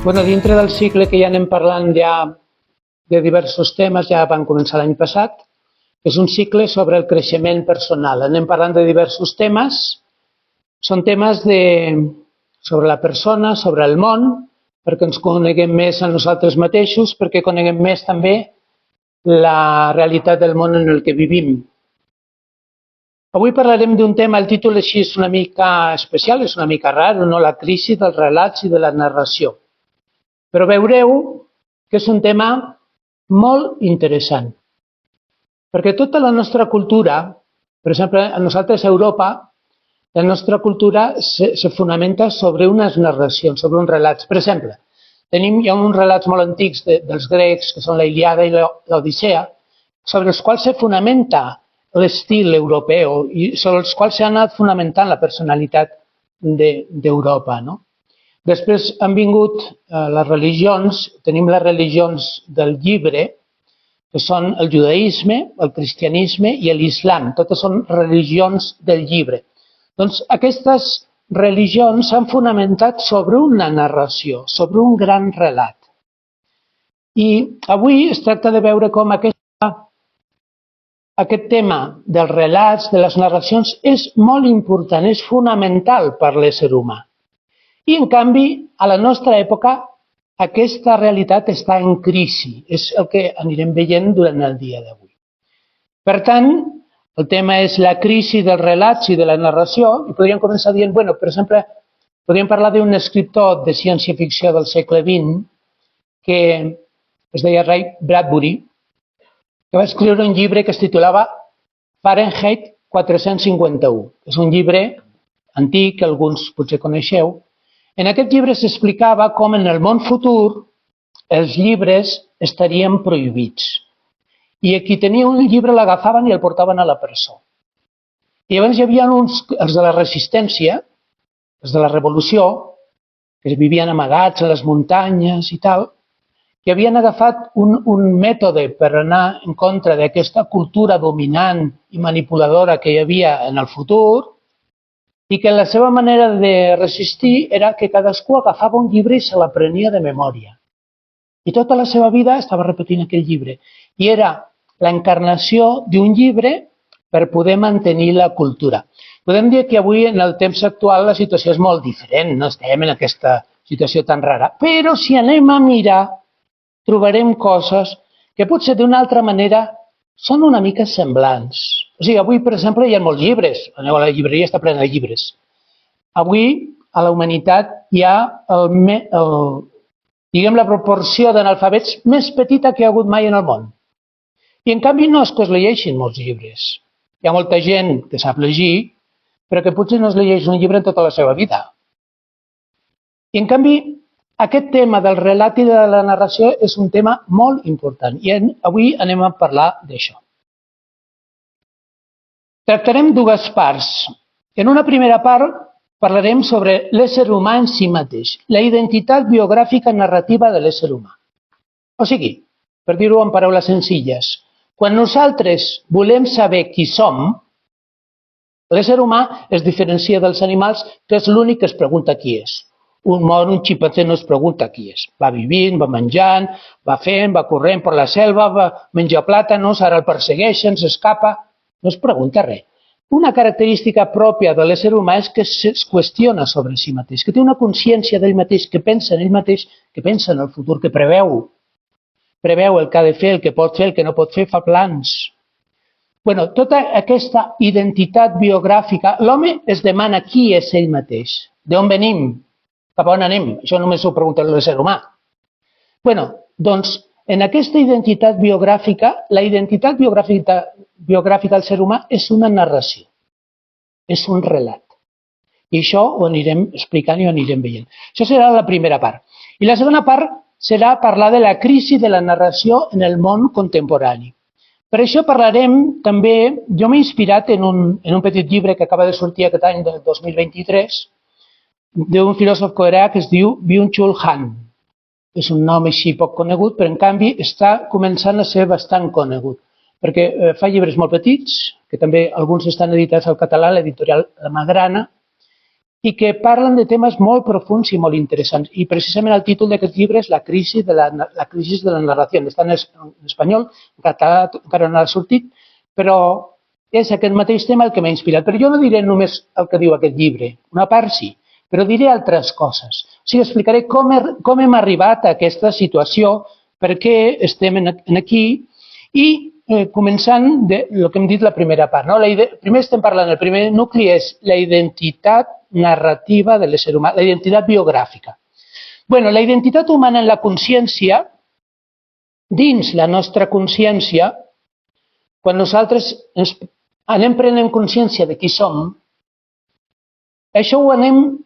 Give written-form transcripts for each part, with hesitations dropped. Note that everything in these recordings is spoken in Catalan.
Dintre del cicle que ja anem parlant de diversos temes, ja van començar l'any passat, és un cicle sobre el creixement personal. Anem parlant de diversos temes, són temes sobre la persona, sobre el món, perquè ens coneguem més a nosaltres mateixos, perquè coneguem més també la realitat del món en el que vivim. Avui parlarem d'un tema, el títol així és una mica especial, és una mica raro, no? La crisi dels relats i de la narració. Però veureu que és un tema molt interessant, perquè tota la nostra cultura, per exemple, a nosaltres a Europa, la nostra cultura se fonamenta sobre unes narracions, sobre uns relats. Per exemple, hi ha uns relats molt antics dels grecs, que són la Ilíada i l'Odissea, sobre els quals se fonamenta l'estil europeu i sobre els quals s'ha anat fonamentant la personalitat d'Europa, no? Després han vingut les religions, tenim les religions del llibre, que són el judaïsme, el cristianisme i l'islam. Totes són religions del llibre. Doncs aquestes religions s'han fonamentat sobre una narració, sobre un gran relat. I avui es tracta de veure com aquest tema dels relats, de les narracions, és molt important, és fonamental per l'ésser humà. I, en canvi, a la nostra època, aquesta realitat està en crisi. És el que anirem veient durant el dia d'avui. Per tant, el tema és la crisi dels relats i de la narració, i podríem començar dient, per exemple, podríem parlar d'un escriptor de ciència-ficció del segle XX, que es deia Ray Bradbury, que va escriure un llibre que es titulava Fahrenheit 451. És un llibre antic, que alguns potser coneixeu. En aquest llibre s'explicava com en el món futur els llibres estarien prohibits. I qui tenia un llibre l'agafaven i el portaven a la presó. I llavors hi havia els de la resistència, els de la revolució, que vivien amagats a les muntanyes i tal, que havien agafat un mètode per anar en contra d'aquesta cultura dominant i manipuladora que hi havia en el futur, i que la seva manera de resistir era que cadascú agafava un llibre i se l'aprenia de memòria. I tota la seva vida estava repetint aquell llibre. I era l'encarnació d'un llibre per poder mantenir la cultura. Podem dir que avui, en el temps actual, la situació és molt diferent, no estem en aquesta situació tan rara. Però si anem a mirar, trobarem coses que potser d'una altra manera són una mica semblants. O sigui, avui, per exemple, hi ha molts llibres. Aneu a la llibreria, està plena de llibres. Avui, a la humanitat, hi ha la proporció d'analfabets més petita que hi ha hagut mai en el món. I, en canvi, no és que es llegeixin molts llibres. Hi ha molta gent que sap llegir, però que potser no es llegeix un llibre en tota la seva vida. I, en canvi, aquest tema del relat i de la narració és un tema molt important i avui anem a parlar d'això. Tractarem dues parts. En una primera part parlarem sobre l'ésser humà en si mateix, la identitat biogràfica narrativa de l'ésser humà. O sigui, per dir-ho en paraules senzilles, quan nosaltres volem saber qui som, l'ésser humà es diferencia dels animals, que és l'únic que es pregunta qui és. Un ximpanzé no es pregunta qui és. Va vivint, va menjant, va fent, va corrent per la selva, va menjar plàtanos, ara el persegueixen, s'escapa. No es pregunta res. Una característica pròpia de l'ésser humà és que es qüestiona sobre si mateix, que té una consciència d'ell mateix, que pensa en ell mateix, que pensa en el futur, que preveu. Preveu el que ha de fer, el que pot fer, el que no pot fer, fa plans. Tota aquesta identitat biogràfica, l'home es demana qui és ell mateix, d'on venim, cap a on anem? Això només ho pregunta l'ésser humà. Doncs, en aquesta identitat biogràfica, la identitat biogràfica del ser humà és una narració, és un relat. I això ho anirem explicant i ho anirem veient. Això serà la primera part. I la segona part serà parlar de la crisi de la narració en el món contemporani. Per això parlarem també, jo m'he inspirat en un petit llibre que acaba de sortir aquest any del 2023, d'un filòsof coreà que es diu Byung-Chul Han. És un nom així poc conegut, però en canvi està començant a ser bastant conegut, perquè fa llibres molt petits, que també alguns estan editats al català, l'editorial La Magrana, i que parlen de temes molt profuns i molt interessants. I precisament el títol d'aquest llibre és La crisi de la narració. Està en espanyol, en català encara no ha sortit, però és aquest mateix tema el que m'ha inspirat. Però jo no diré només el que diu aquest llibre, una part sí, però diré altres coses. O sigui, explicaré com hem arribat a aquesta situació, per què estem aquí i començant del que hem dit la primera part. Primer estem parlant, el primer nucli és la identitat narrativa de l'ésser humà, la identitat biogràfica. La identitat humana en la consciència, dins la nostra consciència, quan nosaltres anem prenent consciència de qui som, això ho anem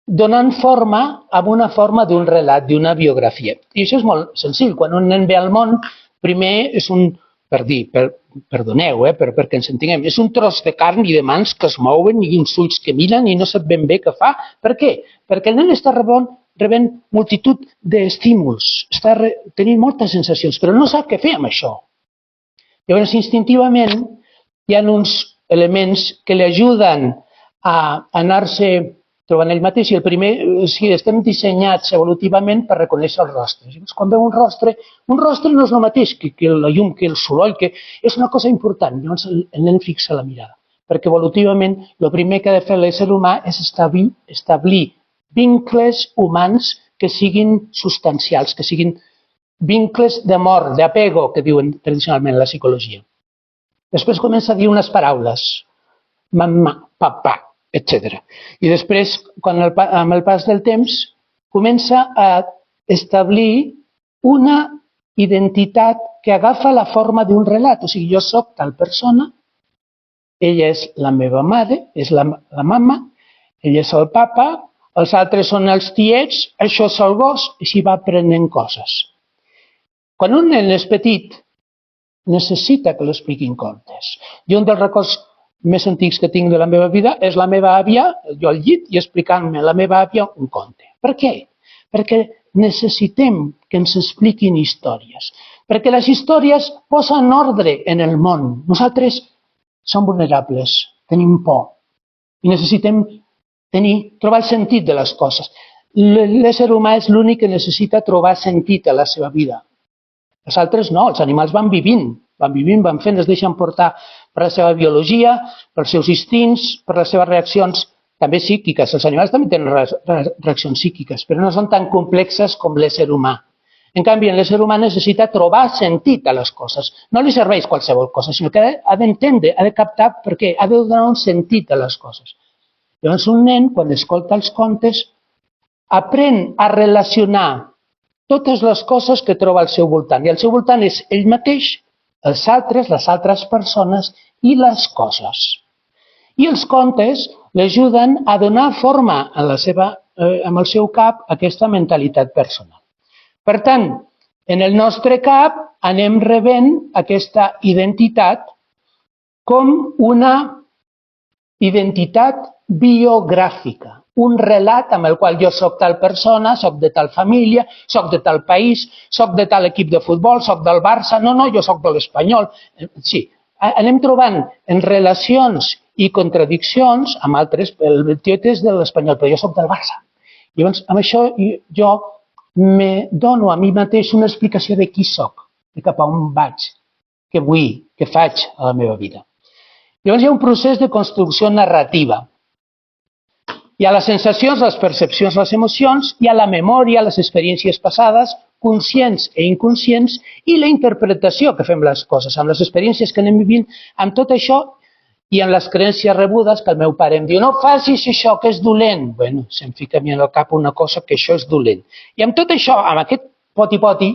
donant forma amb una forma d'un relat, d'una biografia. I això és molt senzill. Quan un nen ve al món, primer és un, perdoneu, però perquè ens entenguem, és un tros de carn i de mans que es mouen i uns ulls que miren i no sap ben bé què fa. Per què? Perquè el nen està rebent multitud d'estímuls, està tenint moltes sensacions, però no sap què fer amb això. Llavors, instintivament, hi ha uns elements que li ajuden a anar-se trobant ell mateix, i el primer, estem dissenyats evolutivament per reconèixer els rostres. Quan veu un rostre no és el mateix que la llum, que el soroll, que és una cosa important. Llavors el nen fixa la mirada, perquè evolutivament el primer que ha de fer l'ésser humà és establir vincles humans que siguin substancials, que siguin vincles d'amor, d'apego, que diuen tradicionalment la psicologia. Després comença a dir unes paraules, mamà, papà, etc. I després, amb el pas del temps, comença a establir una identitat que agafa la forma d'un relat. O sigui, jo soc tal persona, ella és la meva mare, és la mama, ell és el papa, els altres són els tiets, això és el gos, i s'hi va aprenent coses. Quan un nen és petit, necessita que l'expliquin contes. Jo un dels records més antics que tinc de la meva vida és la meva àvia, jo al llit, i explicant-me a la meva àvia un conte. Per què? Perquè necessitem que ens expliquin històries. Perquè les històries posen ordre en el món. Nosaltres som vulnerables, tenim por i necessitem trobar el sentit de les coses. L'ésser humà és l'únic que necessita trobar sentit a la seva vida. Els altres no, els animals van vivint, van fent, es deixen portar per la seva biologia, pels seus instints, per les seves reaccions també psíquiques. Els animals també tenen reaccions psíquiques, però no són tan complexes com l'ésser humà. En canvi, l'ésser humà necessita trobar sentit a les coses. No li serveix qualsevol cosa, sinó que ha d'entendre, ha de captar perquè ha de donar un sentit a les coses. Llavors, un nen, quan escolta els contes, aprèn a relacionar totes les coses que troba al seu voltant. I al seu voltant és ell mateix, els altres, les altres persones i les coses. I els contes l'ajuden a donar forma amb el seu cap a aquesta mentalitat personal. Per tant, en el nostre cap anem rebent aquesta identitat com una identitat biogràfica, un relat amb el qual jo soc tal persona, soc de tal família, soc de tal país, soc de tal equip de futbol, soc del Barça, no, jo soc de l'Espanyol. Sí, anem trobant en relacions i contradiccions amb altres, el tio és de l'Espanyol, però jo soc del Barça. Llavors, amb això jo me dono a mi mateix una explicació de qui soc, de cap a on vaig, què vull, què faig a la meva vida. Llavors hi ha un procés de construcció narrativa. Hi ha les sensacions, les percepcions, les emocions, hi ha la memòria, les experiències passades, conscients i inconscients, i la interpretació que fem les coses, amb les experiències que anem vivint, amb tot això i amb les creences rebudes que el meu pare em diu no facis això, que és dolent. Bueno, se'm fica a mi al cap una cosa que això és dolent. I amb tot això, amb aquest poti-poti,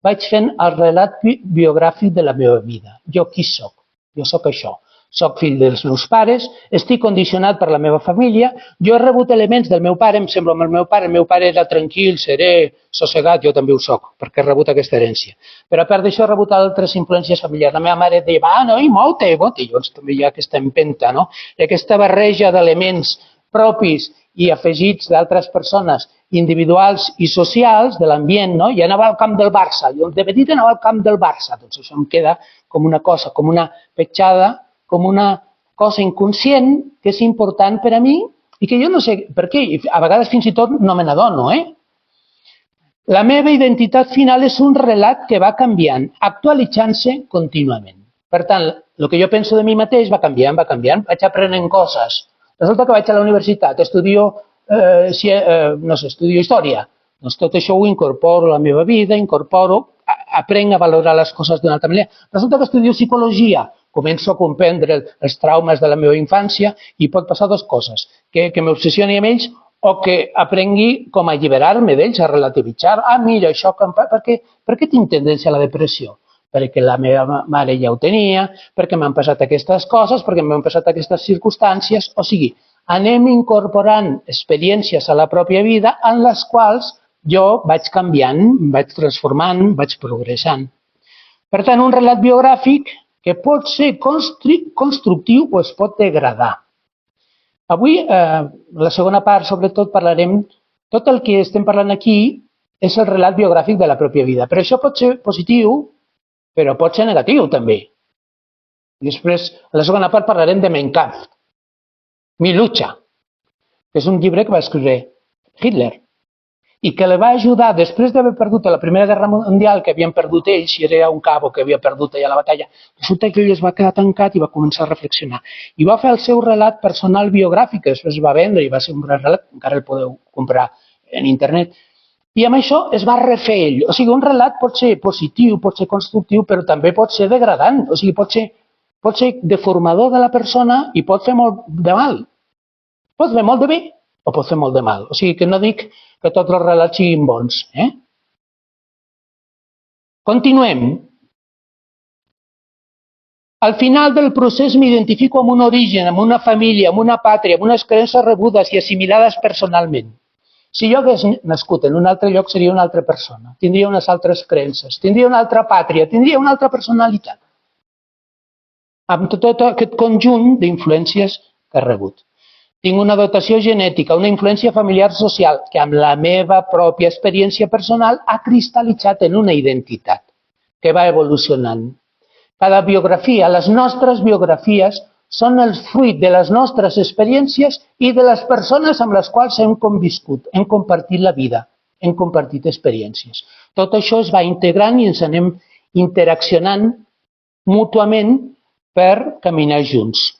vaig fent el relat biogràfic de la meva vida. Jo qui soc? Jo soc això. Soc fill dels meus pares, estic condicionat per la meva família, jo he rebut elements del meu pare, em sembla amb el meu pare era tranquil, serè, sossegat, jo també ho soc, perquè he rebut aquesta herència. Però a part d'això he rebut altres influències familiars. La meva mare deia, va, no, i mou-te, i llavors també hi ha aquesta empenta, no? I aquesta barreja d'elements propis i afegits d'altres persones individuals i socials de l'ambient, no? I anava al camp del Barça, jo de petit anava al camp del Barça, doncs això em queda com una cosa, com una petjada, com una cosa inconscient que és important per a mi i que jo no sé per què, a vegades fins i tot no me n'adono, La meva identitat final és un relat que va canviant, actualitzant-se contínuament. Per tant, el que jo penso de mi mateix va canviant, vaig aprenent coses. Resulta que vaig a la universitat, estudio història. Doncs tot això ho incorporo a la meva vida, aprenc a valorar les coses d'una altra manera. Resulta que estudio psicologia, començo a comprendre els traumes de la meva infància i pot passar dues coses, que m'obsessioni amb ells o que aprengui com a alliberar-me d'ells, a relativitzar. Mira, això, per què tinc tendència a la depressió? Perquè la meva mare ja ho tenia, perquè m'han passat aquestes coses, perquè m'han passat aquestes circumstàncies. O sigui, anem incorporant experiències a la pròpia vida en les quals jo vaig canviant, vaig transformant, vaig progressant. Per tant, un relat biogràfic que pot ser constructiu o es pot degradar. Avui, la segona part, sobretot, parlarem... Tot el que estem parlant aquí és el relat biogràfic de la pròpia vida. Però això pot ser positiu, però pot ser negatiu, també. Després, a la segona part, parlarem de Mein Kampf, Mi lucha, que és un llibre que va escriure Hitler i que li va ajudar, després d'haver perdut a la Primera Guerra Mundial, que havien perdut ells, i era un cabo que havia perdut allà la batalla, resulta que ell es va quedar tancat i va començar a reflexionar. I va fer el seu relat personal biogràfic, que després va vendre i va ser un gran relat, encara el podeu comprar en internet, i amb això es va refer ell. O sigui, un relat pot ser positiu, pot ser constructiu, però també pot ser degradant, o sigui, pot ser deformador de la persona i pot fer molt de mal. Pot fer molt de bé o pot fer molt de mal. O sigui, que no dic que tots els relats siguin bons. Continuem. Al final del procés m'identifico amb un origen, amb una família, amb una pàtria, amb unes creences rebudes i assimilades personalment. Si jo hagués nascut en un altre lloc, seria una altra persona. Tindria unes altres creences, tindria una altra pàtria, tindria una altra personalitat. Amb tot aquest conjunt d'influències que he rebut. Tinc una dotació genètica, una influència familiar social que amb la meva pròpia experiència personal ha cristal·litzat en una identitat que va evolucionant. Cada biografia, les nostres biografies, són el fruit de les nostres experiències i de les persones amb les quals hem conviscut, hem compartit la vida, hem compartit experiències. Tot això es va integrant i ens anem interaccionant mútuament per caminar junts.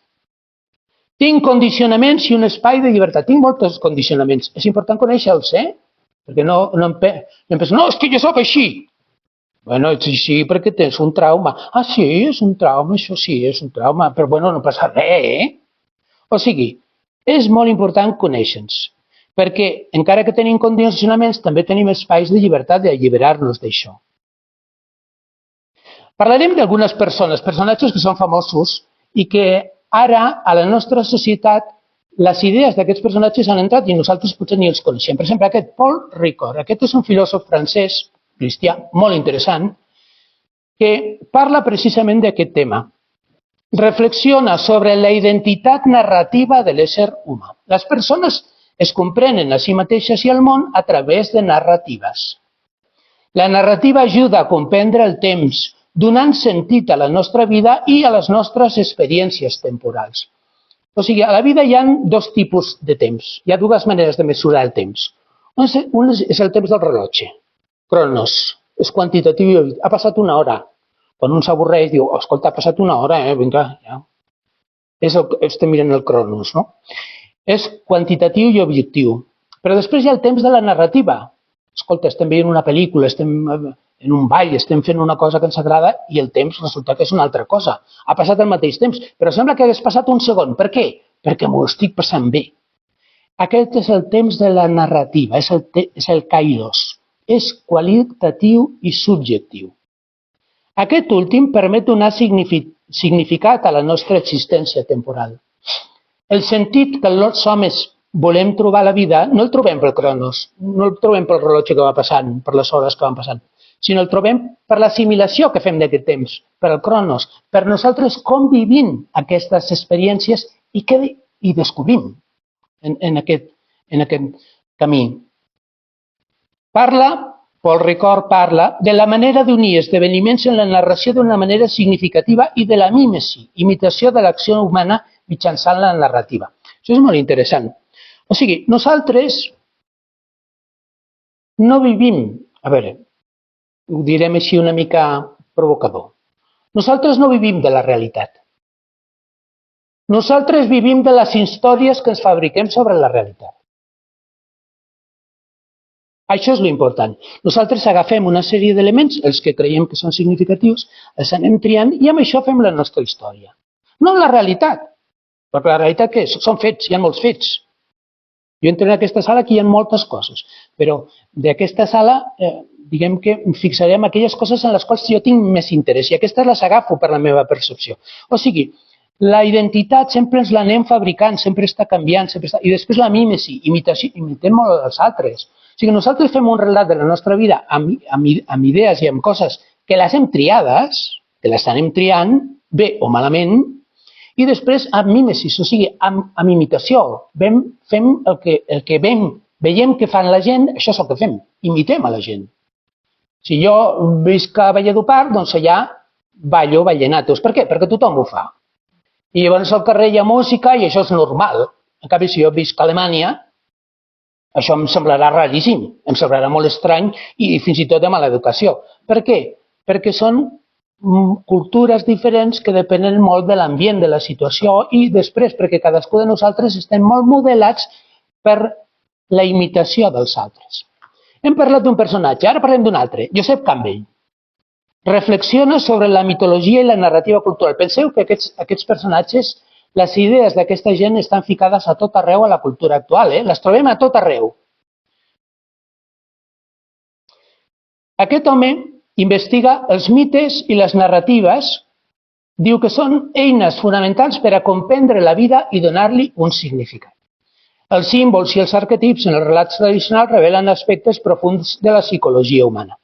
Tinc condicionaments i un espai de llibertat. Tinc molts condicionaments. És important conèixer-los, Perquè no em penso, no, és que jo soc així. Bueno, ets així perquè tens un trauma. Sí, és un trauma, això sí, és un trauma, però bueno, no passa res, O sigui, és molt important conèixer-nos, perquè encara que tenim condicionaments, també tenim espais de llibertat d'alliberar-nos d'això. Parlarem d'algunes personatges que són famosos i que ara, a la nostra societat, les idees d'aquests personatges han entrat i nosaltres potser ni els coneixem. Per exemple, aquest Paul Ricoeur, aquest és un filòsof francès, cristià, molt interessant, que parla precisament d'aquest tema. Reflexiona sobre la identitat narrativa de l'ésser humà. Les persones es comprenen a si mateixes i al món a través de narratives. La narrativa ajuda a comprendre el temps, donant sentit a la nostra vida i a les nostres experiències temporals. O sigui, a la vida hi ha dos tipus de temps. Hi ha dues maneres de mesurar el temps. Un és el temps del rellotge, cronos, és quantitatiu. Ha passat una hora. Quan un s'avorreix, diu, escolta, ha passat una hora, vinga, ja. Estem mirant el cronos, no? És quantitatiu i objectiu. Però després hi ha el temps de la narrativa. Escolta, estem veient una pel·lícula, estem en un ball, estem fent una cosa que ens agrada i el temps resulta que és una altra cosa. Ha passat el mateix temps, però sembla que hagués passat un segon. Per què? Perquè m'ho estic passant bé. Aquest és el temps de la narrativa, és el kairos. És qualitatiu i subjectiu. Aquest últim permet donar significat a la nostra existència temporal. El sentit que els homes volem trobar a la vida no el trobem pel cronos, no el trobem pel rellotge que va passant, per les hores que van passant, sinó el trobem per l'assimilació que fem d'aquest temps, per el cronos, per nosaltres com vivim aquestes experiències i descobrim en aquest camí. Paul Ricoeur parla de la manera d'unir esdeveniments en la narració d'una manera significativa i de la mímesi, imitació de l'acció humana mitjançant la narrativa. Això és molt interessant. O sigui, nosaltres no vivim, a veure, ho direm així una mica provocador, nosaltres no vivim de la realitat. Nosaltres vivim de les històries que ens fabriquem sobre la realitat. Això és l'important. Nosaltres agafem una sèrie d'elements, els que creiem que són significatius, els anem triant i amb això fem la nostra història. No la realitat, perquè la realitat què és? Són fets, hi ha molts fets. Jo entro en aquesta sala que hi ha moltes coses, però d'aquesta sala, diguem que em fixaré en aquelles coses en les quals jo tinc més interès i aquestes les agafo per la meva percepció. O sigui, la identitat sempre ens l'anem fabricant, sempre està canviant, i després la mímesi, imitem molt els altres. O sigui, nosaltres fem un relat de la nostra vida amb idees i amb coses que les hem triades, que les anem triant, bé o malament, i després amb mímesis, o sigui, amb imitació. Fem el que veiem que fan la gent, això és el que fem, imitem a la gent. Si jo visc a Valledupar, doncs allà ballo vallenatos. Per què? Perquè tothom ho fa. I llavors al carrer hi ha música i això és normal. En canvi, si jo visc a Alemanya, això em semblarà raríssim, em semblarà molt estrany i fins i tot de mala educació. Per què? Perquè són cultures diferents que depenen molt de l'ambient, de la situació i després perquè cadascú de nosaltres estem molt modelats per la imitació dels altres. Hem parlat d'un personatge, ara parlem d'un altre, Josep Campbell. Reflexiona sobre la mitologia i la narrativa cultural. Penseu que aquests personatges, les idees d'aquesta gent estan ficades a tot arreu a la cultura actual, les trobem a tot arreu. Aquest home investiga els mites i les narratives, diu que són eines fonamentals per a comprendre la vida i donar-li un significat. Els símbols i els arquetips en els relats tradicionals revelen aspectes profunds de la psicologia humana.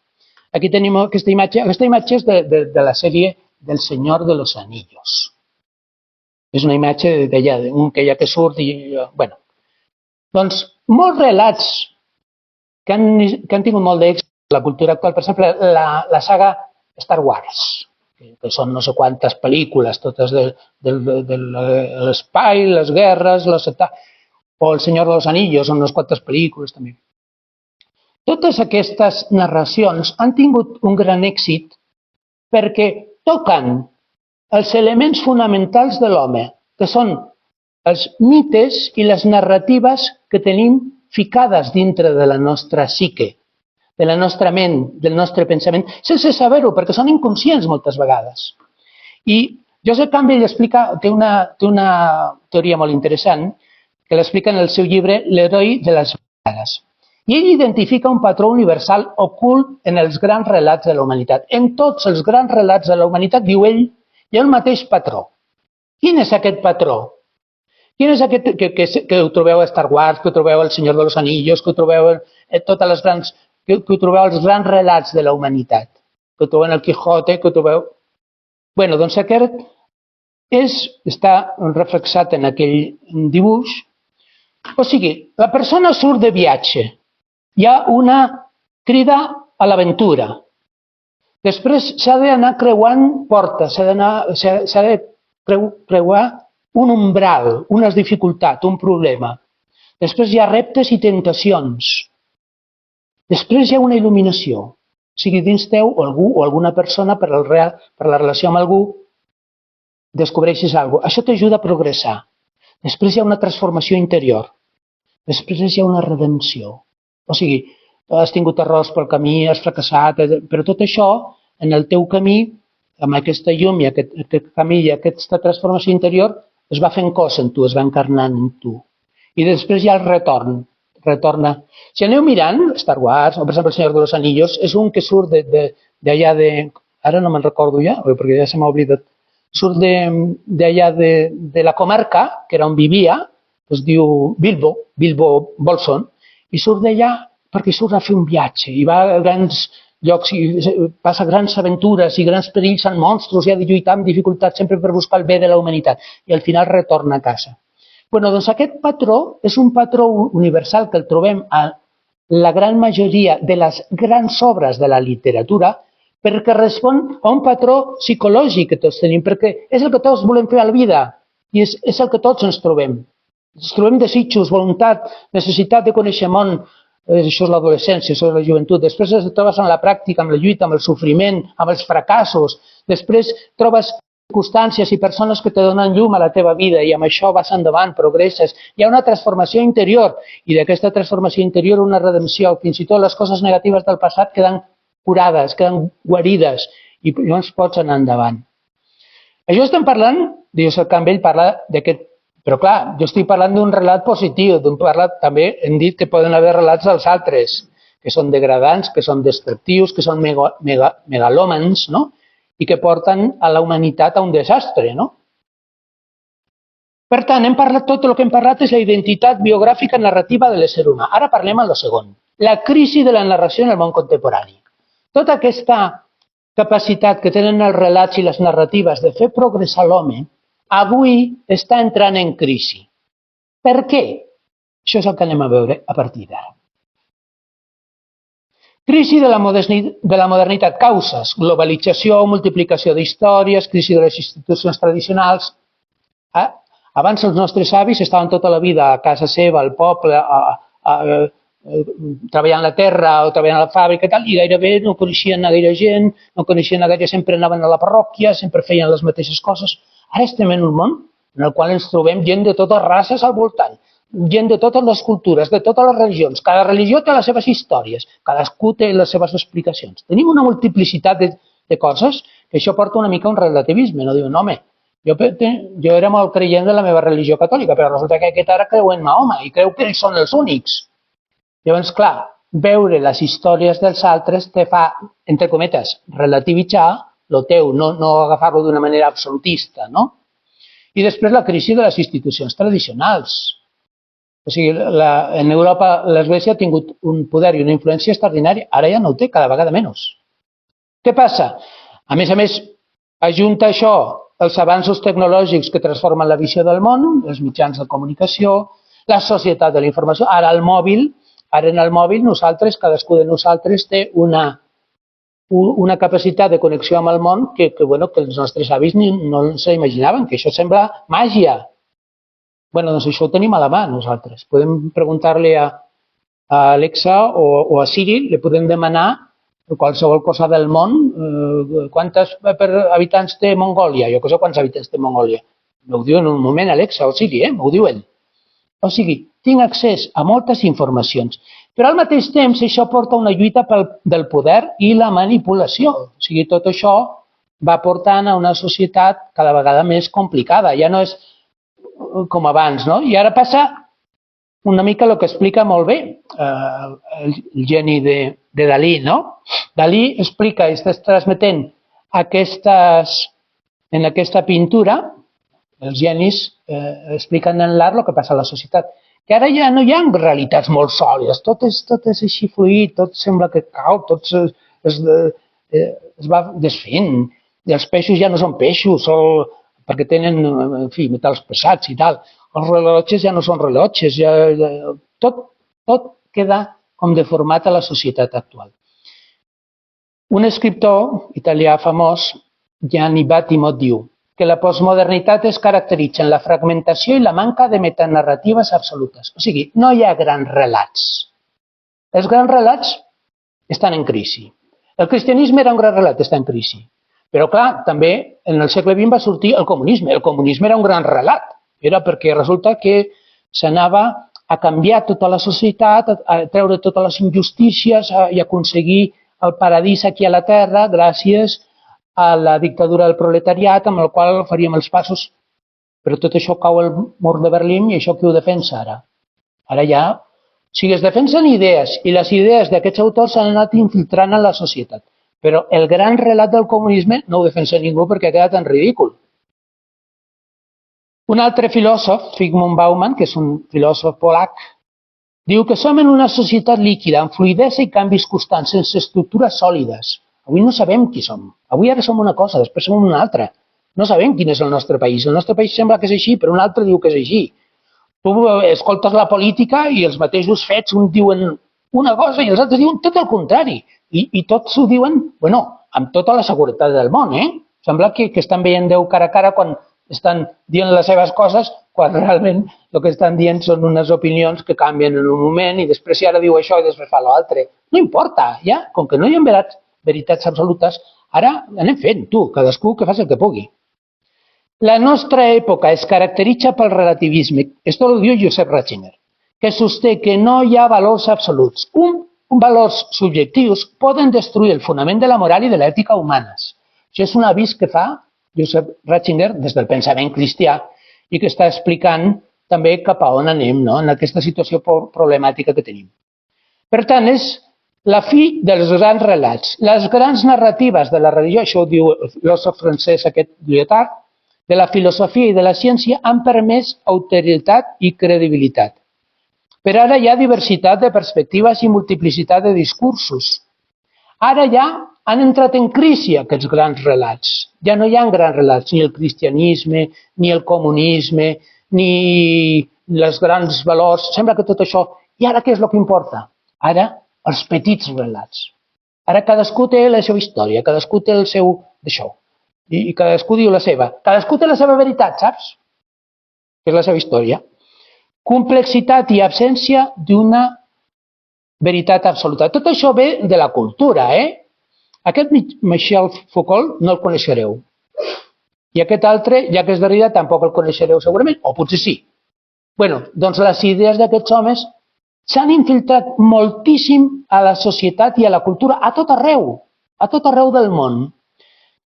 Aquí tenim aquesta imatge. Aquesta imatge és de la sèrie del Senyor de los Anillos. És una imatge d'un que hi ha que surt i... Bueno, doncs molts relats que han tingut molt d'èxit en la cultura actual, per exemple, la saga Star Wars, que són no sé quantes pel·lícules, totes de l'espai, les guerres, o El Senyor de los Anillos, són unes quantes pel·lícules també. Totes aquestes narracions han tingut un gran èxit perquè toquen els elements fonamentals de l'home, que són els mites i les narratives que tenim ficades dintre de la nostra psique, de la nostra ment, del nostre pensament, sense saber-ho, perquè són inconscients moltes vegades. I Josep Campbell té una teoria molt interessant, que l'explica en el seu llibre L'heroi de les vegades. I ell identifica un patró universal ocult en els grans relats de la humanitat. En tots els grans relats de la humanitat, diu ell, hi ha un mateix patró. Quin és aquest patró? Quin és aquest que ho trobeu a Star Wars, que ho trobeu al Senyor de los Anillos, que ho trobeu que ho trobeu als grans relats de la humanitat, que ho trobeu en el Quijote, que ho trobeu... Bé, doncs aquest està reflexat en aquell dibuix. O sigui, la persona surt de viatge, hi ha una crida a l'aventura. Després s'ha d'anar creuant portes, s'ha de creuar un umbral, una dificultat, un problema. Després hi ha reptes i tentacions. Després hi ha una il·luminació. O sigui, dins teu algú o alguna persona per la relació amb algú descobreixes alguna cosa. Això t'ajuda a progressar. Després hi ha una transformació interior. Després hi ha una redempció. O sigui, has tingut errors pel camí, has fracassat, però tot això, en el teu camí, amb aquesta llum i aquest camí i aquesta transformació interior, es va fent cos en tu, es va encarnant en tu. I després hi ha el retorn. Retorna. Si aneu mirant, Star Wars, o per exemple El Senyor de los Anillos, és un que surt d'allà de... Ara no me'n recordo ja, perquè ja se m'ha oblidat. Surt d'allà de la comarca, que era on vivia, es diu Bilbo Bolson, i surt d'allà perquè surt a fer un viatge i va a grans llocs i passa grans aventures i grans perills amb monstros i ha de lluitar amb dificultats sempre per buscar el bé de la humanitat i al final retorna a casa. Doncs aquest patró és un patró universal que el trobem a la gran majoria de les grans obres de la literatura perquè respon a un patró psicològic que tots tenim, perquè és el que tots volem fer a la vida i és el que tots ens trobem. Ens trobem desitjos, voluntat, necessitat de conèixer món, això és l'adolescència, això és la joventut. Després et trobes en la pràctica, amb la lluita, amb el sofriment, amb els fracassos. Després trobes circumstàncies i persones que te donen llum a la teva vida i amb això vas endavant, progresses. Hi ha una transformació interior i d'aquesta transformació interior una redempció. Fins i tot les coses negatives del passat queden curades, queden guarides i llavors pots anar endavant. Això estem parlant, dius el Campbell parla d'aquest. Però clar, jo estic parlant d'un relat positiu, també hem dit que poden haver relats dels altres, que són degradants, que són destructius, que són megalòmans, no? I que porten a la humanitat a un desastre, no? Per tant, tot el que hem parlat és la identitat biogràfica narrativa de l'ésser humà. Ara parlem del segon, la crisi de la narració en el món contemporani. Tota aquesta capacitat que tenen els relats i les narratives de fer progressar l'home avui està entrant en crisi. Per què? Això és el que anem a veure a partir d'ara. Crisi de la modernitat. Causes: globalització, multiplicació d'històries, crisi de les institucions tradicionals. Abans els nostres avis estaven tota la vida a casa seva, al poble, treballant la terra o treballant a la fàbrica i tal, i gairebé no coneixien a gaire gent, no coneixien a gaire, sempre anaven a la parròquia, sempre feien les mateixes coses. Ara estem en un món en el qual ens trobem gent de totes races al voltant, gent de totes les cultures, de totes les religions. Cada religió té les seves històries, cadascú té les seves explicacions. Tenim una multiplicitat de coses que això porta una mica a un relativisme. No diuen, home, jo era molt creient de la meva religió catòlica, però resulta que aquest ara creu en Mahoma i creu que ells són els únics. Llavors, clar, veure les històries dels altres te fa, entre cometes, relativitzar el teu, no agafar-lo d'una manera absolutista, no? I després la crisi de les institucions tradicionals. O sigui, en Europa l'Església ha tingut un poder i una influència extraordinària, ara ja no ho té, cada vegada menys. Què passa? A més, ajunta això els avanços tecnològics que transformen la visió del món, els mitjans de comunicació, la societat de la informació, ara en el mòbil nosaltres, cadascú de nosaltres té una capacitat de connexió amb el món que els nostres avis no s'imaginaven, que això sembla màgia. Bé, doncs això ho tenim a la mà nosaltres. Podem preguntar-li a Alexa o a Siri, li podem demanar qualsevol cosa del món, quants habitants té Mongòlia, jo que sé quants habitants té Mongòlia. M'ho diuen en un moment Alexa o Siri, m'ho diuen. O sigui, tinc accés a moltes informacions. Però al mateix temps això porta una lluita del poder i la manipulació. O sigui, tot això va portant a una societat cada vegada més complicada. Ja no és com abans, no? I ara passa una mica el que explica molt bé el geni de Dalí, no? Dalí explica i està transmetent en aquesta pintura, els genis expliquen en l'art el que passa a la societat. Que ara ja no hi ha realitats molt sòlides, tot és així fluid, tot sembla que cau, tot es va desfent. I els peixos ja no són peixos, perquè tenen, en fi, metalls pesats i tal. Els rellotges ja no són rellotges, tot queda com deformat a la societat actual. Un escriptor italià famós, Gianni Battimot, diu que la postmodernitat es caracteritza en la fragmentació i la manca de metanarratives absolutes. O sigui, no hi ha grans relats. Els grans relats estan en crisi. El cristianisme era un gran relat, està en crisi. Però, clar, també en el segle XX va sortir el comunisme. El comunisme era un gran relat. Era perquè resulta que s'anava a canviar tota la societat, a treure totes les injustícies i aconseguir el paradís aquí a la Terra gràcies a la dictadura del proletariat amb el qual faríem els passos. Però tot això cau al mur de Berlín i això qui ho defensa ara? Ara ja... O sigui, es defensen idees i les idees d'aquests autors s'han anat infiltrant en la societat. Però el gran relat del comunisme no ho defensa ningú perquè ha quedat en ridícul. Un altre filòsof, Zygmunt Bauman, que és un filòsof polac, diu que som en una societat líquida, amb fluïdesa i canvis constants, sense estructures sòlides. Avui no sabem qui som. Avui ara som una cosa, després som una altra. No sabem quin és el nostre país. El nostre país sembla que és així, però un altre diu que és així. Tu escoltes la política i els mateixos fets, uns diuen una cosa i els altres diuen tot el contrari. I tots ho diuen, bueno, amb tota la seguretat del món, eh? Sembla que estan veient Déu cara a cara quan estan dient les seves coses quan realment el que estan dient són unes opinions que canvien en un moment i després si ara diu això i després fa l'altre. No importa, ja, com que no hi ha veritats absolutes, ara anem fent, tu, cadascú que faci el que pugui. La nostra època es caracteritza pel relativisme, esto lo diu Joseph Ratzinger, que sosté que no hi ha valors absoluts. Valors subjectius poden destruir el fonament de la moral i de l'ètica humanes. Això és un avís que fa Joseph Ratzinger des del pensament cristià i que està explicant també cap a on anem, no? En aquesta situació problemàtica que tenim. Per tant, és la fi dels grans relats. Les grans narratives de la religió, això ho diu el filòsof francès aquest Lyotard, de la filosofia i de la ciència han permès autoritat i credibilitat. Però ara hi ha diversitat de perspectives i multiplicitat de discursos. Ara ja han entrat en crisi aquests grans relats. Ja no hi ha grans relats, ni el cristianisme, ni el comunisme, ni els grans valors. Sembla que tot això... I ara què és el que importa? Ara, els petits relats. Ara cadascú té la seva història, cadascú té el seu d'això. I cadascú diu la seva. Cadascú té la seva veritat, saps? Que és la seva història. Complexitat i absència d'una veritat absoluta. Tot això ve de la cultura, Aquest Michel Foucault no el coneixereu. I aquest altre, Jacques Derrida, tampoc el coneixereu segurament, o potser sí. Bé, doncs les idees d'aquests homes s'han infiltrat moltíssim a la societat i a la cultura, a tot arreu del món.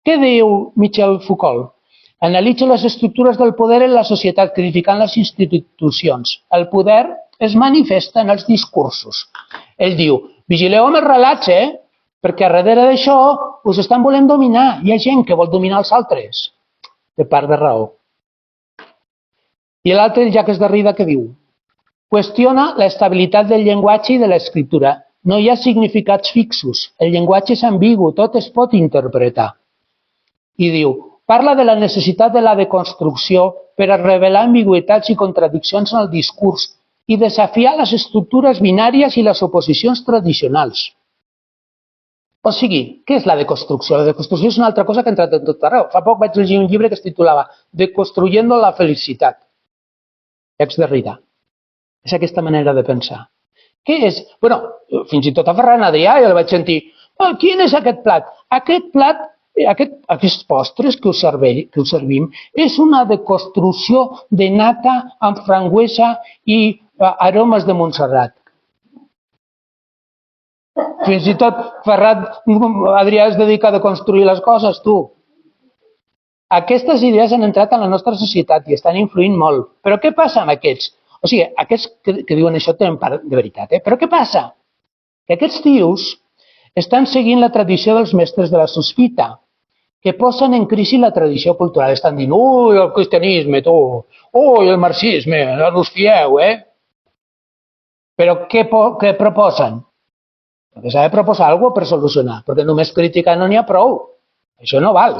Què diu Michel Foucault? Analitza les estructures del poder en la societat, criticant les institucions. El poder es manifesta en els discursos. Ell diu, vigileu amb els relats, perquè darrere d'això us estan volent dominar. Hi ha gent que vol dominar els altres, de part de raó. I l'altre, el Jacques Derrida, que diu, qüestiona l'estabilitat del llenguatge i de l'escriptura. No hi ha significats fixos. El llenguatge és ambigu, tot es pot interpretar. I diu, parla de la necessitat de la deconstrucció per a revelar ambigüitats i contradiccions en el discurs i desafiar les estructures binàries i les oposicions tradicionals. O sigui, què és la deconstrucció? La deconstrucció és una altra cosa que ha entrat en tot arreu. Fa poc vaig llegir un llibre que es titulava Deconstruyendo la felicitat. Jacques Derrida. És aquesta manera de pensar. Què és? Bé, fins i tot a Ferran Adrià ja el vaig sentir. Quin és aquest plat? Aquest plat, aquests postres que us servim, és una deconstrucció de nata amb frangüesa i aromes de Montserrat. Fins i tot Ferran Adrià es dedica a deconstruir les coses, tu. Aquestes idees han entrat en la nostra societat i estan influint molt. Però què passa amb aquests? O sigui, aquests que diuen això tenen part de veritat, Però què passa? Que aquests tios estan seguint la tradició dels mestres de la sospita, que posen en crisi la tradició cultural. Estan dient, ui, el cristianisme, tu, ui, el marxisme, no us fieu, Però què proposen? Perquè s'ha de proposar alguna cosa per solucionar, perquè només criticar no n'hi ha prou. Això no val.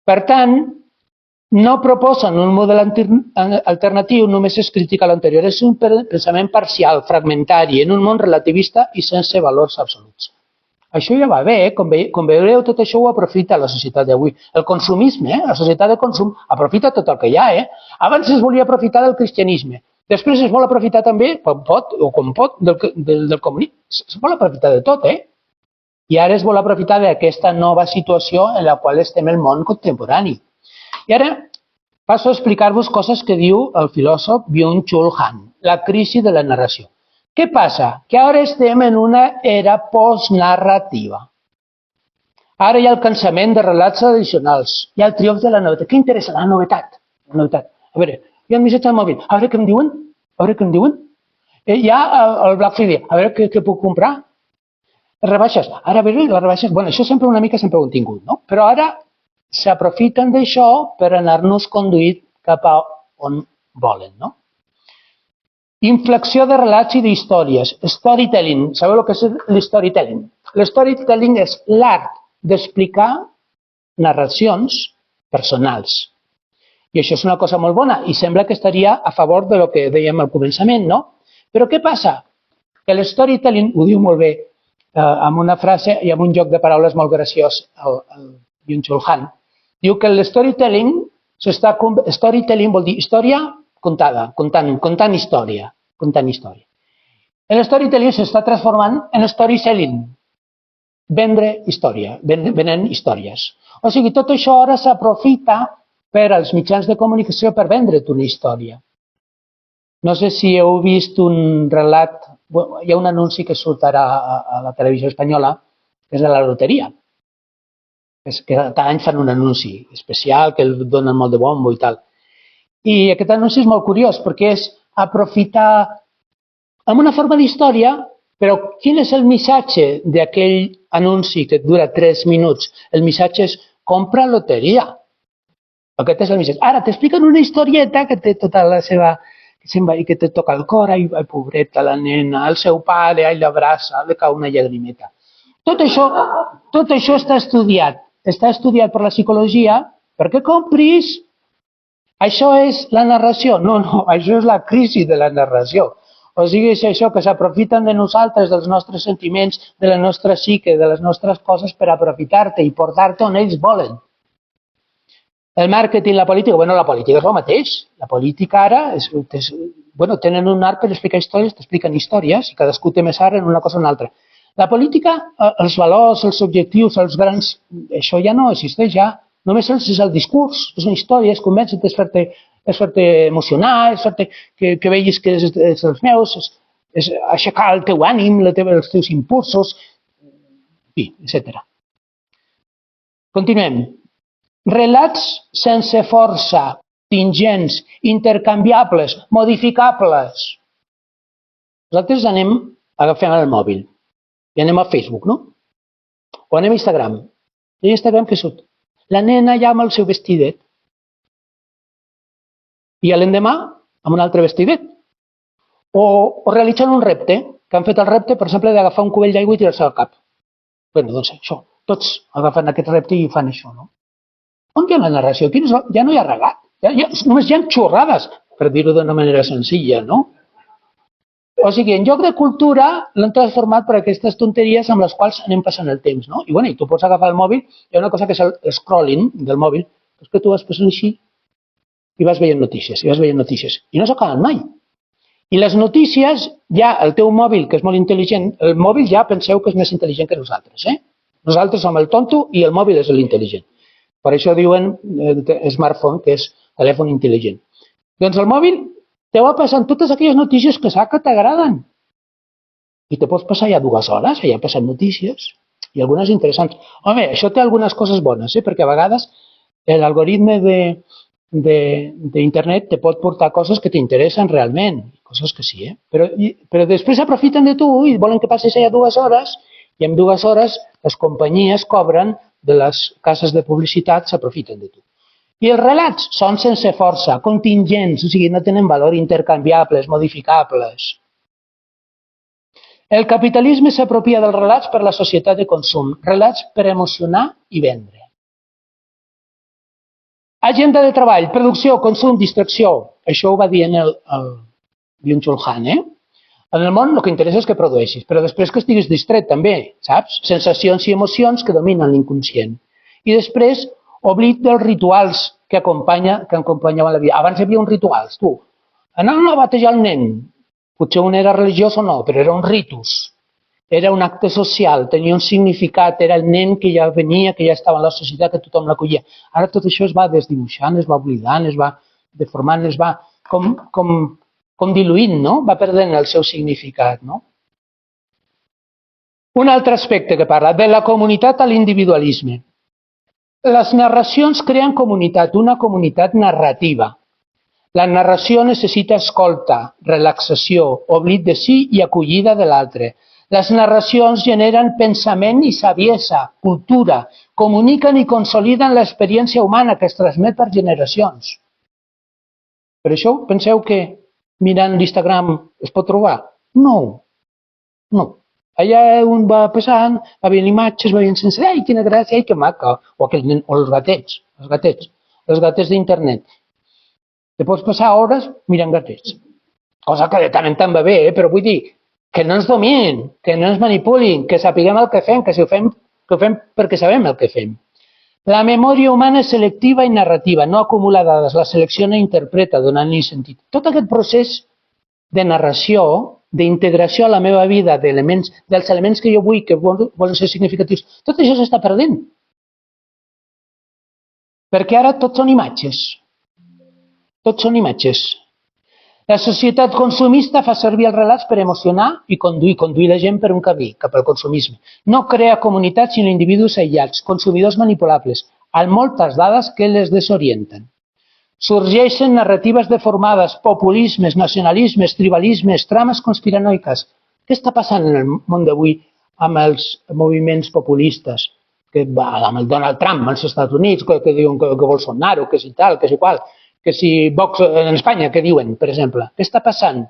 Per tant, no proposen un model alternatiu, només es critica l'anterior. És un pensament parcial, fragmentari, en un món relativista i sense valors absoluts. Això ja va bé, com veureu, tot això ho aprofita la societat d'avui. El consumisme, la societat de consum, aprofita tot el que hi ha. Abans es volia aprofitar del cristianisme, després es vol aprofitar també, com pot, del comunisme. Es vol aprofitar de tot, I ara es vol aprofitar d'aquesta nova situació en la qual estem el món contemporani. I ara passo a explicar-vos coses que diu el filòsof Byung-Chul Han, la crisi de la narració. Què passa? Que ara estem en una era postnarrativa. Ara hi ha el cansament de relats tradicionals, hi ha el triomf de la novetat. Què interessa? La novetat. A veure, hi ha un missatge al mòbil. A veure què em diuen. Hi ha el Black Friday. A veure què puc comprar. Les rebaixes. Ara, a veure, les rebaixes. Bueno, això sempre ho hem tingut, no? Però ara s'aprofiten d'això per anar-nos conduint cap a on volen, no? Inflexió de relats i d'històries. Storytelling. Sabeu el que és l'storytelling? L'storytelling és l'art d'explicar narracions personals. I això és una cosa molt bona i sembla que estaria a favor de lo que dèiem al començament, no? Però què passa? Que l'storytelling, ho diu molt bé, amb una frase i amb un joc de paraules molt graciós, el Byung-Chul Han, diu que l'storytelling Storytelling vol dir història contada, contant història. El storytelling s'està transformant en storytelling, vendre història, venent històries. O sigui, tot això ara s'aprofita per als mitjans de comunicació per vendre't una història. No sé si heu vist un relat, hi ha un anunci que surt ara a la televisió espanyola, que és de la loteria. És que cada any fan un anunci especial que el donen molt de bombo i tal. I aquest anunci és molt curiós perquè és aprofitar amb una forma d'història, però quin és el missatge d'aquell anunci que dura 3 minuts? El missatge és compra loteria. Aquest és el missatge. Ara t'expliquen una historieta que té tota la seva... i que te toca el cor, ai, pobreta, la nena, el seu pare, ai, l'abraça, li cau una llagrimeta. Tot això està estudiat per la psicologia perquè compris. Això és la narració? No, això és la crisi de la narració. O sigui, és això, que s'aprofiten de nosaltres, dels nostres sentiments, de la nostra psique, de les nostres coses per aprofitar-te i portar-te on ells volen. El màrqueting, la política, la política és el mateix. La política ara, tenen un art per explicar històries, t'expliquen històries i cadascú té més art en una cosa o en una altra. La política, els valors, els objectius, els grans, això ja no existeix, ja. Només és el discurs, és una història, és convèncer-te, és fer-te emocionar, és fer-te que veguis que és dels meus, és aixecar el teu ànim, els teus impulsos, etc. Continuem. Relats sense força, tingents, intercanviables, modificables. Nosaltres agafem el mòbil i anem a Facebook, no? O anem a Instagram. I a Instagram què surt? La nena ja amb el seu vestidet. I l'endemà amb un altre vestidet. O realitzen un repte, que han fet el repte, per exemple, d'agafar un cubell d'aigua i tirar-se al cap. Bé, doncs això. Tots agafen aquest repte i fan això, no? On hi ha la narració? Ja no hi ha regat. Només hi ha xorrades, per dir-ho d'una manera senzilla, no? O sigui, en lloc de cultura l'han transformat per aquestes tonteries amb les quals anem passant el temps, no? I tu pots agafar el mòbil, hi ha una cosa que és el scrolling del mòbil, és que tu vas passant així i vas veient notícies, i no s'acaben mai. I les notícies, ja el teu mòbil, que és molt intel·ligent, el mòbil ja penseu que és més intel·ligent que nosaltres, eh? Nosaltres som el tonto i el mòbil és l'intel·ligent. Per això diuen smartphone, que és telèfon intel·ligent. Doncs el mòbil te va passant totes aquelles notícies que sap que t'agraden. I te pots passar ja 2 hores, allà passant notícies, i algunes interessants. Home, això té algunes coses bones, perquè a vegades l'algoritme d'internet te pot portar coses que t'interessen realment, coses que sí, però després s'aprofiten de tu i volen que passis allà 2 hores, i en 2 hores les companyies cobren de les cases de publicitat, s'aprofiten de tu. I els relats són sense força, contingents, o sigui, no tenen valor, intercanviables, modificables. El capitalisme s'apropia dels relats per la societat de consum, relats per emocionar i vendre. Agenda de treball, producció, consum, distracció. Això ho va dient el Byung-Chul Han, En el món el que interessa és que produeixis, però després que estiguis distret també, saps? Sensacions i emocions que dominen l'inconscient. I després, oblit dels rituals que acompanyaven la vida. Abans hi havia uns rituals, tu. Anaven a batejar el nen. Potser un era religiós o no, però era un ritus. Era un acte social, tenia un significat, era el nen que ja venia, que ja estava en la societat, que tothom l'acollia. Ara tot això es va desdibuixant, es va oblidant, es va deformant, es va com diluint, no? Va perdent el seu significat, no? Un altre aspecte que parla, de la comunitat a l'individualisme. Les narracions creen comunitat, una comunitat narrativa. La narració necessita escolta, relaxació, oblit de si i acollida de l'altre. Les narracions generen pensament i saviesa, cultura, comuniquen i consoliden l'experiència humana que es transmet per generacions. Per això penseu que mirant l'Instagram es pot trobar? No. Allà un va passant, va veient imatges, va veient sense, ai, quina gràcia, ai, que maca, o els gatets d'internet. Te pots passar hores mirant gatets. Cosa que de tant en tant va bé, però vull dir que no ens dominin, que no ens manipulin, que sapiguem el que fem, que ho fem perquè sabem el que fem. La memòria humana és selectiva i narrativa, no acumula dades, la selecciona i interpreta, donant-li sentit. Tot aquest procés de narració, d'integració a la meva vida dels elements que jo vull, que volen ser significatius, tot això s'està perdent. Perquè ara tot són imatges. Tot són imatges. La societat consumista fa servir els relats per emocionar i conduir la gent per un camí, cap al consumisme. No crea comunitats sinó individus aïllats, consumidors manipulables, amb moltes dades que les desorienten. Sorgeixen narratives deformades, populismes, nacionalismes, tribalismes, trames conspiranoiques. Què està passant en el món d'avui amb els moviments populistes? Amb el Donald Trump als Estats Units, que diuen que Bolsonaro, que si tal, que si qual, que si Vox en Espanya, què diuen, per exemple? Què està passant?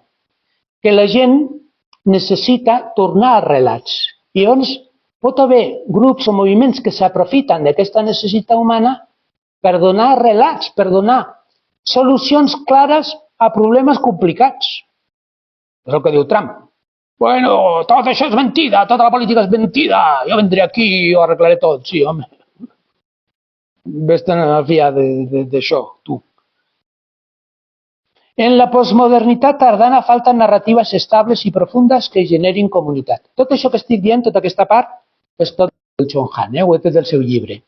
Que la gent necessita tornar als relats. I llavors pot haver grups o moviments que s'aprofiten d'aquesta necessitat humana per donar relats, per donar solucions clares a problemes complicats. És el que diu Trump. Bueno, tot això és mentida, tota la política és mentida, jo vendré aquí i ho arreglaré tot. Sí, home. Ves-te'n a fiar d'això, tu. En la postmodernitat tardana falten narratives estables i profundes que generin comunitat. Tot això que estic dient, tota aquesta part, és tot del John Hahn, ho he tret del seu llibre.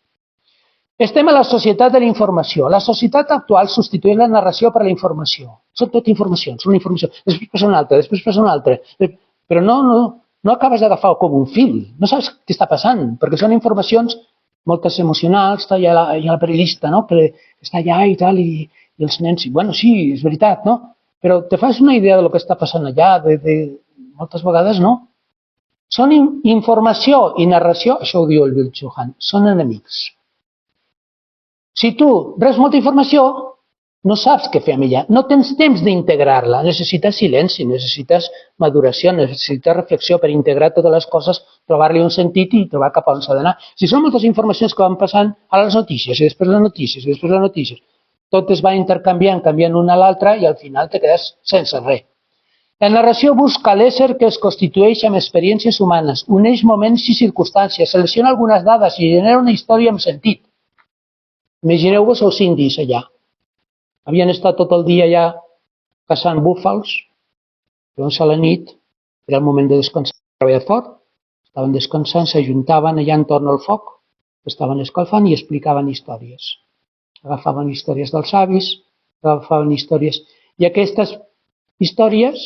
Estem a la societat de la informació. La societat actual substitueix la narració per la informació. Són tot informacions, una informació. Després passa una altra, després passa una altra. Però no acabes d'agafar com un fil. No saps què està passant, perquè són informacions moltes emocionals. Hi ha la periodista, no?, que està allà i tal, i els nens, bueno, sí, és veritat, no? Però te fas una idea del que està passant allà, moltes vegades no. Són informació i narració, això ho diu el Byung-Chul Han, són enemics. Si tu reps molta informació, no saps què fer amb ella, no tens temps d'integrar-la, necessites silenci, necessites maduració, necessites reflexió per integrar totes les coses, trobar-li un sentit i trobar cap on s'ha d'anar. Si són moltes informacions que van passant a les notícies, i després les notícies, i després les notícies, tot es va intercanviant, canviant una a l'altra i al final te quedes sense res. La narració busca l'ésser que es constitueix amb experiències humanes, uneix moments i circumstàncies, selecciona algunes dades i genera una història amb sentit. Imagineu-vos els indis allà. Havien estat tot el dia allà caçant búfals, llavors a la nit era el moment de descansar, treballat fort, estaven descansant, s'ajuntaven allà entorn al foc, estaven escalfant i explicaven històries. Agafaven històries dels avis, agafaven històries... I aquestes històries,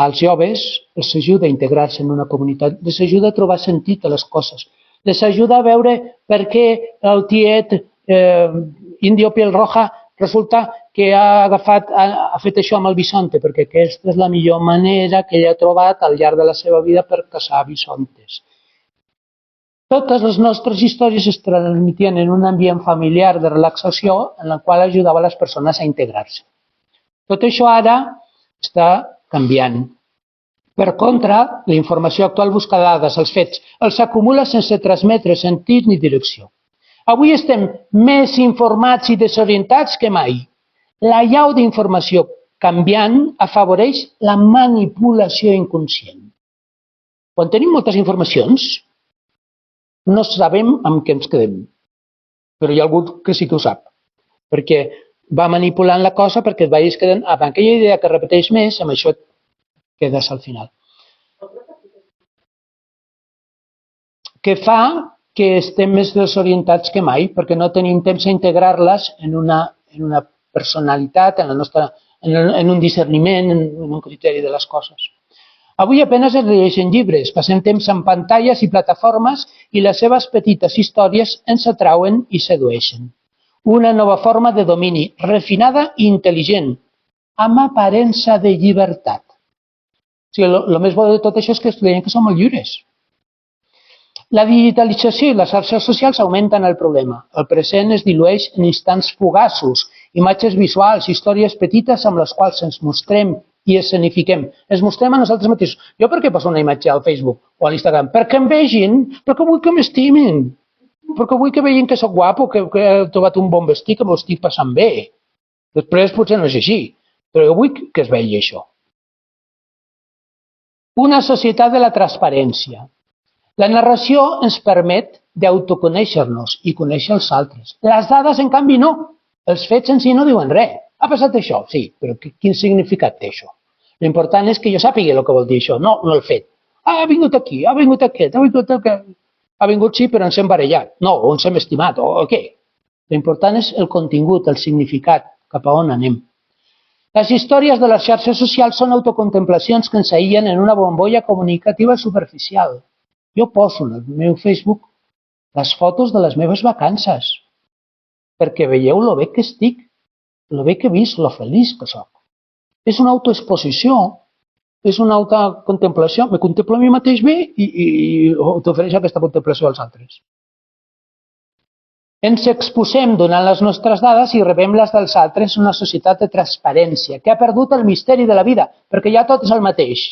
als joves, els ajuda a integrar-se en una comunitat, les ajuda a trobar sentit a les coses, les ajuda a veure per què el tiet Indio Piel Roja resulta que ha fet això amb el bisonte, perquè aquesta és la millor manera que ell ha trobat al llarg de la seva vida per caçar bisontes. Totes les nostres històries es transmetien en un ambient familiar de relaxació en el qual ajudava les persones a integrar-se. Tot això ara està canviant. Per contra, la informació actual busca dades, els fets, els acumula sense transmetre sentit ni direcció. Avui estem més informats i desorientats que mai. La llau d'informació canviant afavoreix la manipulació inconscient. Quan tenim moltes informacions, no sabem amb què ens quedem, però hi ha algú que sí que ho sap, perquè va manipulant la cosa perquè et vagis quedant amb aquella idea que repeteix més, amb això et quedes al final. Que fa que estem més desorientats que mai, perquè no tenim temps a integrar-les en una personalitat, en un discerniment, en un criteri de les coses. Avui apenas es llegeixen llibres, passem temps en pantalles i plataformes i les seves petites històries ens atrauen i sedueixen. Una nova forma de domini, refinada i intel·ligent, amb aparença de llibertat. El més bo de tot això és que creiem que som molt lliures. La digitalització i les xarxes socials augmenten el problema. El present es dilueix en instants fugaços, imatges visuals, històries petites amb les quals ens mostrem i escenifiquem. Ens mostrem a nosaltres mateixos. Jo per què poso una imatge al Facebook o a l'Instagram? Perquè em vegin, perquè vull que m'estimin, perquè vull que vegin que soc guapo, que he trobat un bon vestit, que m'ho estic passant bé. Després potser no és així, però jo vull que es vegi això. Una societat de la transparència. La narració ens permet d'autoconèixer-nos i conèixer els altres. Les dades, en canvi, no. Els fets en si no diuen res. Ha passat això, sí, però quin significat té això? L'important és que jo sàpiga el que vol dir això, no el fet. Ha vingut aquí, ha vingut aquest, ha vingut aquest. Ha vingut sí, però ens hem barallat. No, o ens hem estimat, o què? L'important és el contingut, el significat, cap a on anem. Les històries de les xarxes socials són autocontemplacions que ens aïllen en una bombolla comunicativa superficial. Jo poso en el meu Facebook les fotos de les meves vacances, perquè veieu lo bé que estic, lo bé que he vist, lo feliç que soc. És una autoexposició, és una autocontemplació. Me contemplo a mi mateix bé i t'ofereixo aquesta contemplació als altres. Ens exposem donant les nostres dades i rebem les dels altres en una societat de transparència, que ha perdut el misteri de la vida, perquè ja tot és el mateix.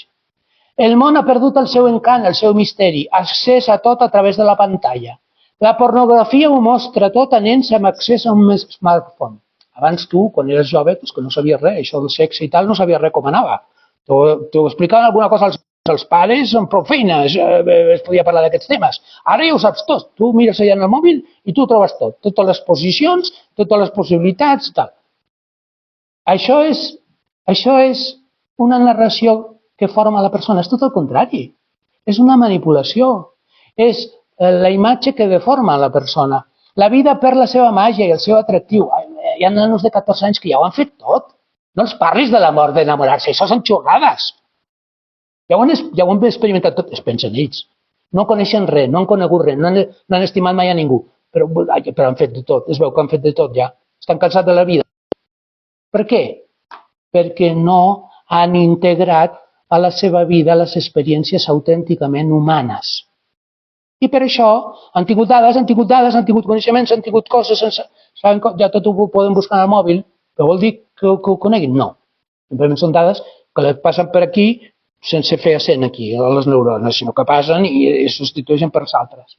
El món ha perdut el seu encant, el seu misteri, accés a tot a través de la pantalla. La pornografia ho mostra tot a nens amb accés a un smartphone. Abans tu, quan eres jove, que no sabies res, això del sexe i tal, no sabies res com anava. T'ho explicaven alguna cosa als pares amb prou feina, es podia parlar d'aquests temes. Ara ja ho saps tot. Tu mires allà en el mòbil i tu ho trobes tot. Totes les posicions, totes les possibilitats, tal. Això és una narració que forma la persona. És tot el contrari. És una manipulació. És la imatge que deforma la persona. La vida perd la seva màgia i el seu atractiu. Hi ha nanos de 14 anys que ja ho han fet tot. No els parlis de l'amor d'enamorar-se, això són xorrades. Ja ho han experimentat tot, es pensen ells. No coneixen res, no han conegut res, no han estimat mai a ningú, però han fet de tot, es veu que han fet de tot ja. Estan cansats de la vida. Per què? Perquè no han integrat a la seva vida les experiències autènticament humanes. I per això han tingut dades, han tingut coneixements, han tingut coses, ja tot ho poden buscar al mòbil, però vol dir que ho coneguin? No. Simplement són dades que passen per aquí sense fer accent aquí, a les neurones, sinó que passen i es substitueixen per altres.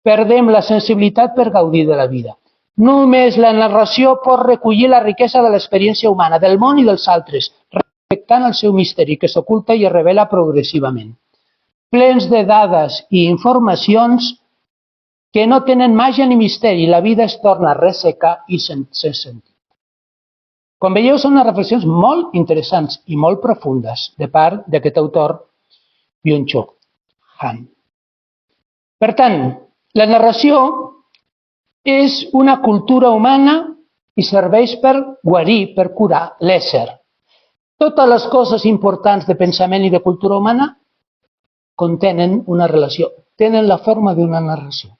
Perdem la sensibilitat per gaudir de la vida. Només la narració pot recollir la riquesa de l'experiència humana, del món i dels altres, respectant el seu misteri que s'oculta i es revela progressivament. Plens de dades i informacions que no tenen màgia ni misteri, la vida es torna resseca i sense sentit. Com veieu, són unes reflexions molt interessants i molt profundes de part d'aquest autor, Byung-Chul Han. Per tant, la narració és una cultura humana i serveix per guarir, per curar l'ésser. Totes les coses importants de pensament i de cultura humana contenen una relació, tenen la forma d'una narració.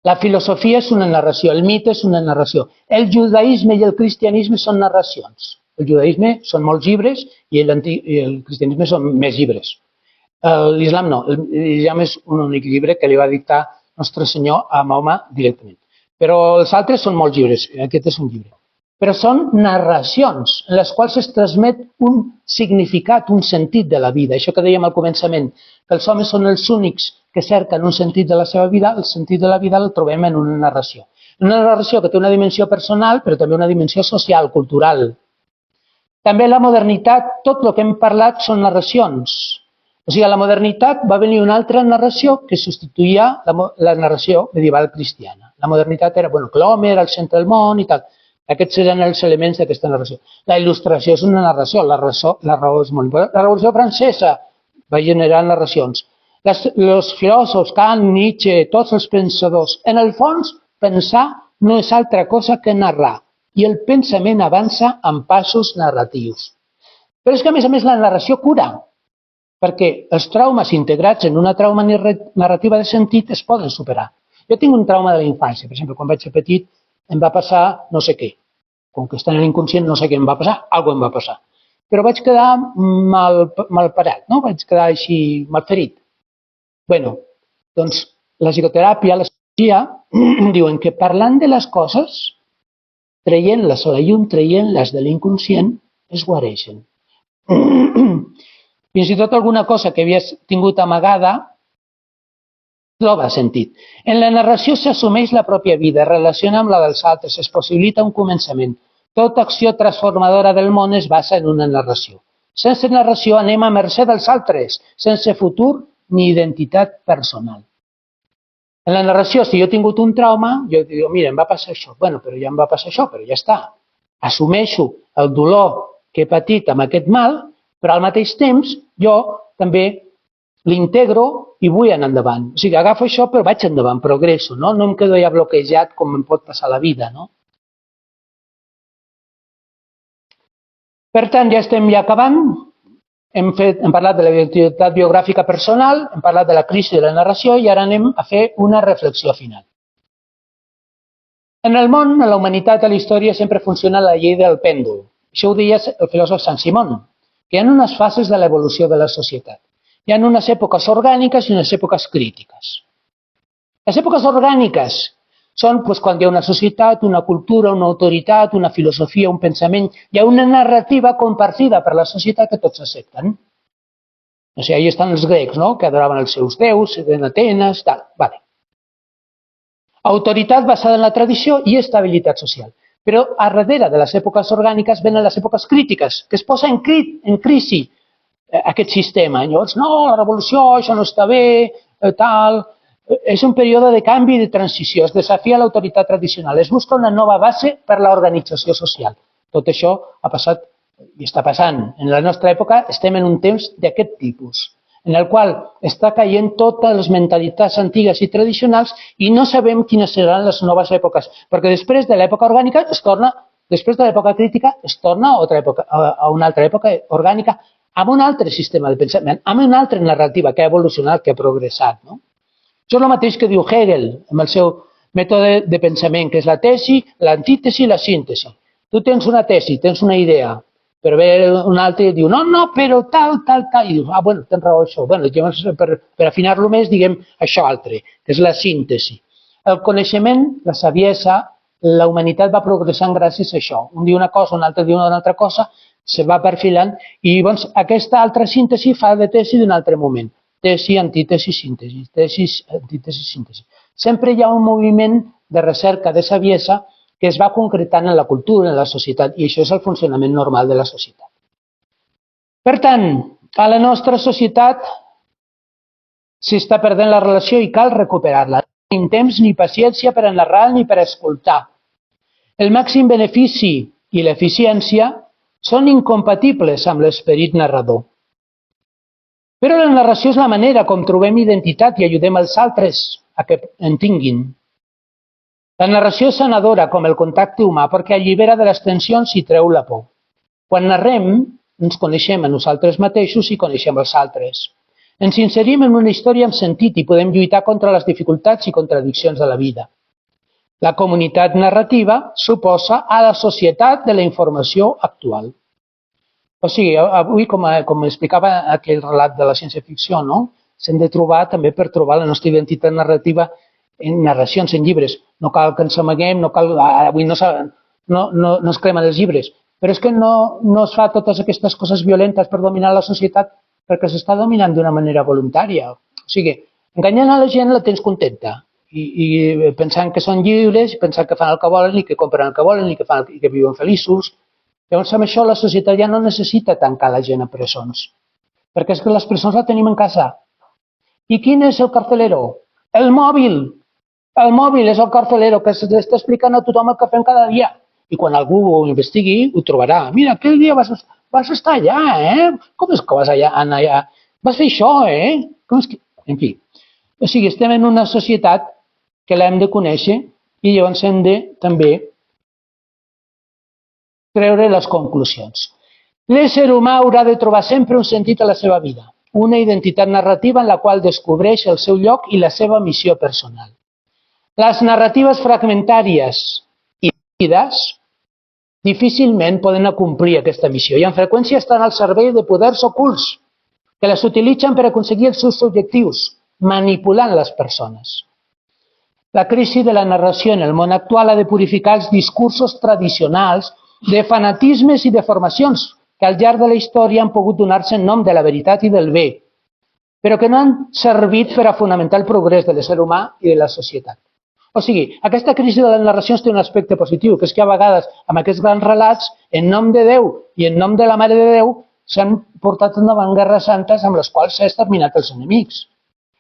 La filosofia és una narració, el mite és una narració. El judaïsme i el cristianisme són narracions. El judaïsme són molts llibres i el cristianisme són més llibres. L'islam no, l'islam és un únic llibre que li va dictar Nostre Senyor a Mahoma directament. Però els altres són molts llibres, aquest és un llibre. Però són narracions en les quals es transmet un significat, un sentit de la vida. Això que dèiem al començament, que els homes són els únics que cerquen un sentit de la seva vida, el sentit de la vida el trobem en una narració. Una narració que té una dimensió personal, però també una dimensió social, cultural. També la modernitat, tot el que hem parlat són narracions. O sigui, a la modernitat va venir una altra narració que substituïa la narració medieval cristiana. La modernitat era, que l'home era el centre del món i tal. Aquests eren els elements d'aquesta narració. La il·lustració és una narració, la raó és molt important. La Revolució Francesa va generar narracions. Els filòsofs, Kant, Nietzsche, tots els pensadors, en el fons, pensar no és altra cosa que narrar. I el pensament avança amb passos narratius. Però és que, a més, la narració cura, perquè els traumes integrats en una trauma narrativa de sentit es poden superar. Jo tinc un trauma de la infància. Per exemple, quan vaig ser petit, em va passar no sé què. Com que està en l'inconscient, no sé què em va passar, alguna cosa em va passar. Però vaig quedar mal parat, no? Vaig quedar així malferit. Doncs la psicoteràpia, la psicologia, diuen que parlant de les coses, traient-les a la llum, traient-les de l'inconscient, es guareixen. Fins i tot alguna cosa que havies tingut amagada troba sentit. En la narració s'assumeix la pròpia vida, es relaciona amb la dels altres, es possibilita un començament. Tota acció transformadora del món es basa en una narració. Sense narració anem a mercè dels altres. Sense futur ni identitat personal. En la narració, si jo he tingut un trauma, jo dic, mira, em va passar això. Bueno, però ja em va passar això, però ja està. Assumeixo el dolor que he patit amb aquest mal, però al mateix temps jo també l'integro i vull anar endavant. O sigui, agafo això però vaig endavant, progresso, no? No em quedo ja bloquejat com em pot passar a la vida, no? Per tant, ja estem acabant. Hem parlat de la identitat biogràfica personal, hem parlat de la crisi de la narració i ara anem a fer una reflexió final. En el món, a la humanitat, a la història, sempre funciona la llei del pèndol. Això ho deia el filòsof Saint-Simon, que hi ha unes fases de l'evolució de la societat. Hi ha unes èpoques orgàniques i unes èpoques crítiques. Les èpoques orgàniques són quan hi ha una societat, una cultura, una autoritat, una filosofia, un pensament, hi ha una narrativa compartida per la societat que tots accepten. O sigui, ahí estan els grecs, no?, que adoraven els seus déus, en Atenes, tal. Vale. Autoritat basada en la tradició i estabilitat social. Però a darrere de les èpoques orgàniques venen les èpoques crítiques, que es posa en crisi aquest sistema. Llavors, no, la revolució, això no està bé, tal. És un període de canvi i de transició. Es desafia l'autoritat tradicional. Es busca una nova base per a l'organització social. Tot això ha passat i està passant. En la nostra època estem en un temps d'aquest tipus, en el qual està caient totes les mentalitats antigues i tradicionals i no sabem quines seran les noves èpoques, perquè després de l'època orgànica després de l'època crítica es torna a una altra època orgànica amb un altre sistema de pensament, amb una altra narrativa que ha evolucionat, que ha progressat, no? Això és el mateix que diu Hegel amb el seu mètode de pensament, que és la tesi, l'antítesi i la síntesi. Tu tens una tesi, tens una idea, però ve un altre i diu, no, però tal, i dius, bueno, tens raó això. Llavors, per afinar-lo més, diguem això altre, que és la síntesi. El coneixement, la saviesa, la humanitat va progressant gràcies a això. Un diu una cosa, un altre diu una altra cosa, se va perfilant i llavors aquesta altra síntesi fa de tesi d'un altre moment. Tesi, antítesi, síntesi, tesi, antítesi, síntesi. Sempre hi ha un moviment de recerca de saviesa que es va concretant en la cultura, en la societat, i això és el funcionament normal de la societat. Per tant, a la nostra societat s'està perdent la relació i cal recuperar-la. No tenim temps ni paciència per a narrar ni per a escoltar. El màxim benefici i l'eficiència són incompatibles amb l'esperit narrador. Però la narració és la manera com trobem identitat i ajudem els altres a que en tinguin. La narració és sanadora com el contacte humà perquè allibera de les tensions i treu la por. Quan narrem, ens coneixem a nosaltres mateixos i coneixem els altres. Ens inserim en una història amb sentit i podem lluitar contra les dificultats i contradiccions de la vida. La comunitat narrativa suposa a la societat de la informació actual. O sigui, avui, com explicava aquell relat de la ciència-ficció, no? S'hem de trobar també per trobar la nostra identitat narrativa en narracions, en llibres. No cal que ens amaguem, no cal... Avui no es cremen els llibres, però és que no es fa totes aquestes coses violentes per dominar la societat perquè s'està dominant d'una manera voluntària. O sigui, enganyant a la gent la tens contenta i pensant que són lliures, pensant que fan el que volen i que compren el que volen i que viuen feliços. Llavors, amb això, la societat ja no necessita tancar la gent a presons, perquè és que les presons la tenim en casa. I quin és el carcelero? El mòbil. El mòbil és el carcelero que s'està explicant a tothom el que fem cada dia. I quan algú ho investigui, ho trobarà. Mira, aquell dia vas estar allà, Com és que vas anar allà? Vas fer això, Com és que... En fi. O sigui, estem en una societat que l'hem de conèixer i llavors hem de també treure les conclusions. L'ésser humà haurà de trobar sempre un sentit a la seva vida, una identitat narrativa en la qual descobreix el seu lloc i la seva missió personal. Les narratives fragmentàries i rígides difícilment poden acomplir aquesta missió i en freqüència estan al servei de poders ocults que les utilitzen per aconseguir els seus objectius, manipulant les persones. La crisi de la narració en el món actual ha de purificar els discursos tradicionals de fanatismes i de formacions que al llarg de la història han pogut donar-se en nom de la veritat i del bé, però que no han servit per a fonamentar el progrés de l'ésser humà i de la societat. O sigui, aquesta crisi de les narracions té un aspecte positiu, que és que a vegades amb aquests grans relats, en nom de Déu i en nom de la Mare de Déu, s'han portat endavant guerres santes amb les quals s'ha exterminat els enemics.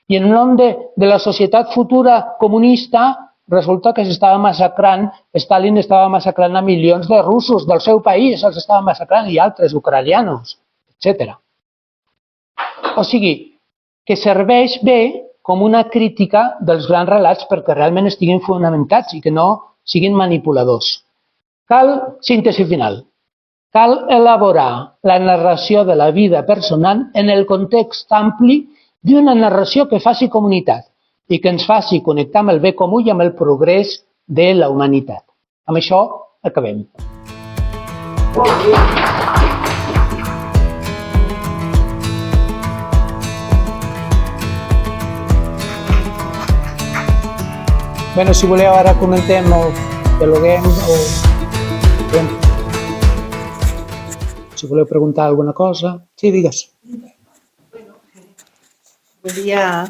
I en nom de la societat futura comunista resulta que s'estava massacrant, Stalin estava massacrant a milions de russos del seu país, els estava massacrant, i altres ucranianos, etc. O sigui, que serveix bé com una crítica dels grans relats perquè realment estiguin fonamentats i que no siguin manipuladors. Cal síntesi final. Cal elaborar la narració de la vida personal en el context ampli d'una narració que faci comunitat i que ens faci connectar amb el bé comú i amb el progrés de la humanitat. Amb això acabem. Bueno, si voleu ara comentem o dialoguem o... Si voleu preguntar alguna cosa... Sí, digues. Volia,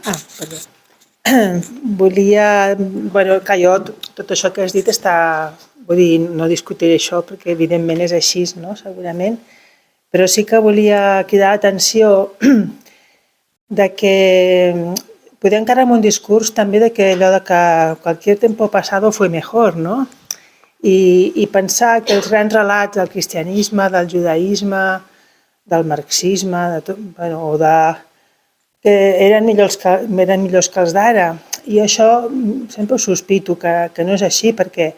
que jo, tot això que has dit està, vull dir, no discutiré això perquè evidentment és així, no? Segurament, però sí que volia cridar l'atenció de que podem encarar amb un discurs també de que allò de que cualquier tiempo pasado fue mejor, no? I pensar que els grans relats del cristianisme, del judaïsme, del marxisme, o de que eren millors que els d'ara. I això sempre ho sospito, que no és així, perquè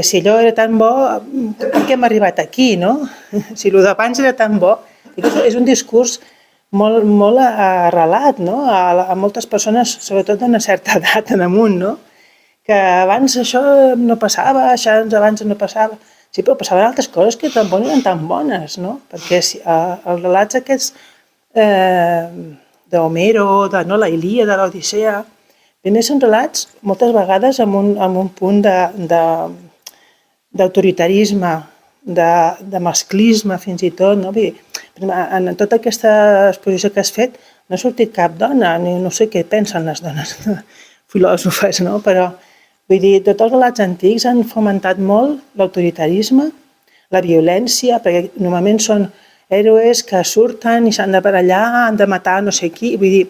si allò era tan bo, per què hem arribat aquí, no? Si allò d'abans era tan bo, és un discurs molt arrelat, no? A moltes persones, sobretot d'una certa edat en amunt, no? Que abans això no passava, abans no passava. Sí, però passaven altres coses que tampoc no eren tan bones, no? Perquè els relats aquests d'Homero, de la Ilíada, de l'Odissea, primer són relats moltes vegades amb un punt d'autoritarisme, de masclisme fins i tot, no? En tota aquesta exposició que has fet no ha sortit cap dona, no sé què pensen les dones filòsofes, no? Però vull dir, tots els relats antics han fomentat molt l'autoritarisme, la violència, perquè normalment són héroes que surten i s'han de barallar, han de matar no sé qui, vull dir,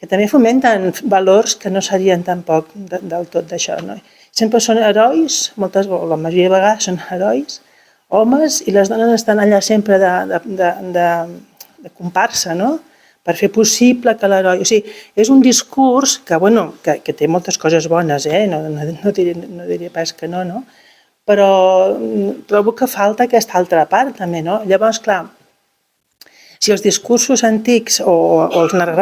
que també fomenten valors que no serien tampoc del tot d'això, no? Sempre són herois, la majoria de vegades són herois, homes, i les dones estan allà sempre de comparsa, no? Per fer possible que l'heroi... O sigui, és un discurs que té moltes coses bones, no diria pas que no, no? Però trobo que falta aquesta altra part també, no? Llavors, clar, si els discursos antics o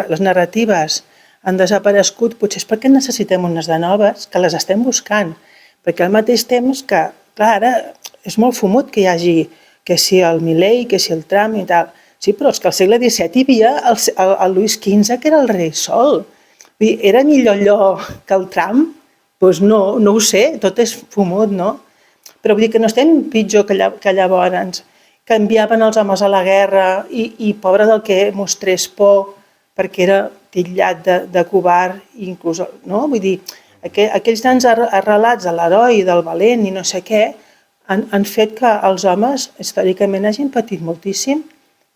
les narratives han desaparegut, potser és perquè necessitem unes de noves, que les estem buscant, perquè al mateix temps que, clar, ara és molt fumut que hi hagi, que si el Milei, que si el Trump i tal. Sí, però és que al segle XVII hi havia el Lluís XV, que era el rei sol. Vull dir, era millor allò que el Trump? Doncs no ho sé, tot és fumut, no? Però vull dir que no estem pitjor que llavors, que enviaven els homes a la guerra i pobre del que mostrés por perquè era titllat de covard, inclús, no? Vull dir, aquells grans relats de l'heroi, del valent i no sé què, han fet que els homes històricament hagin patit moltíssim.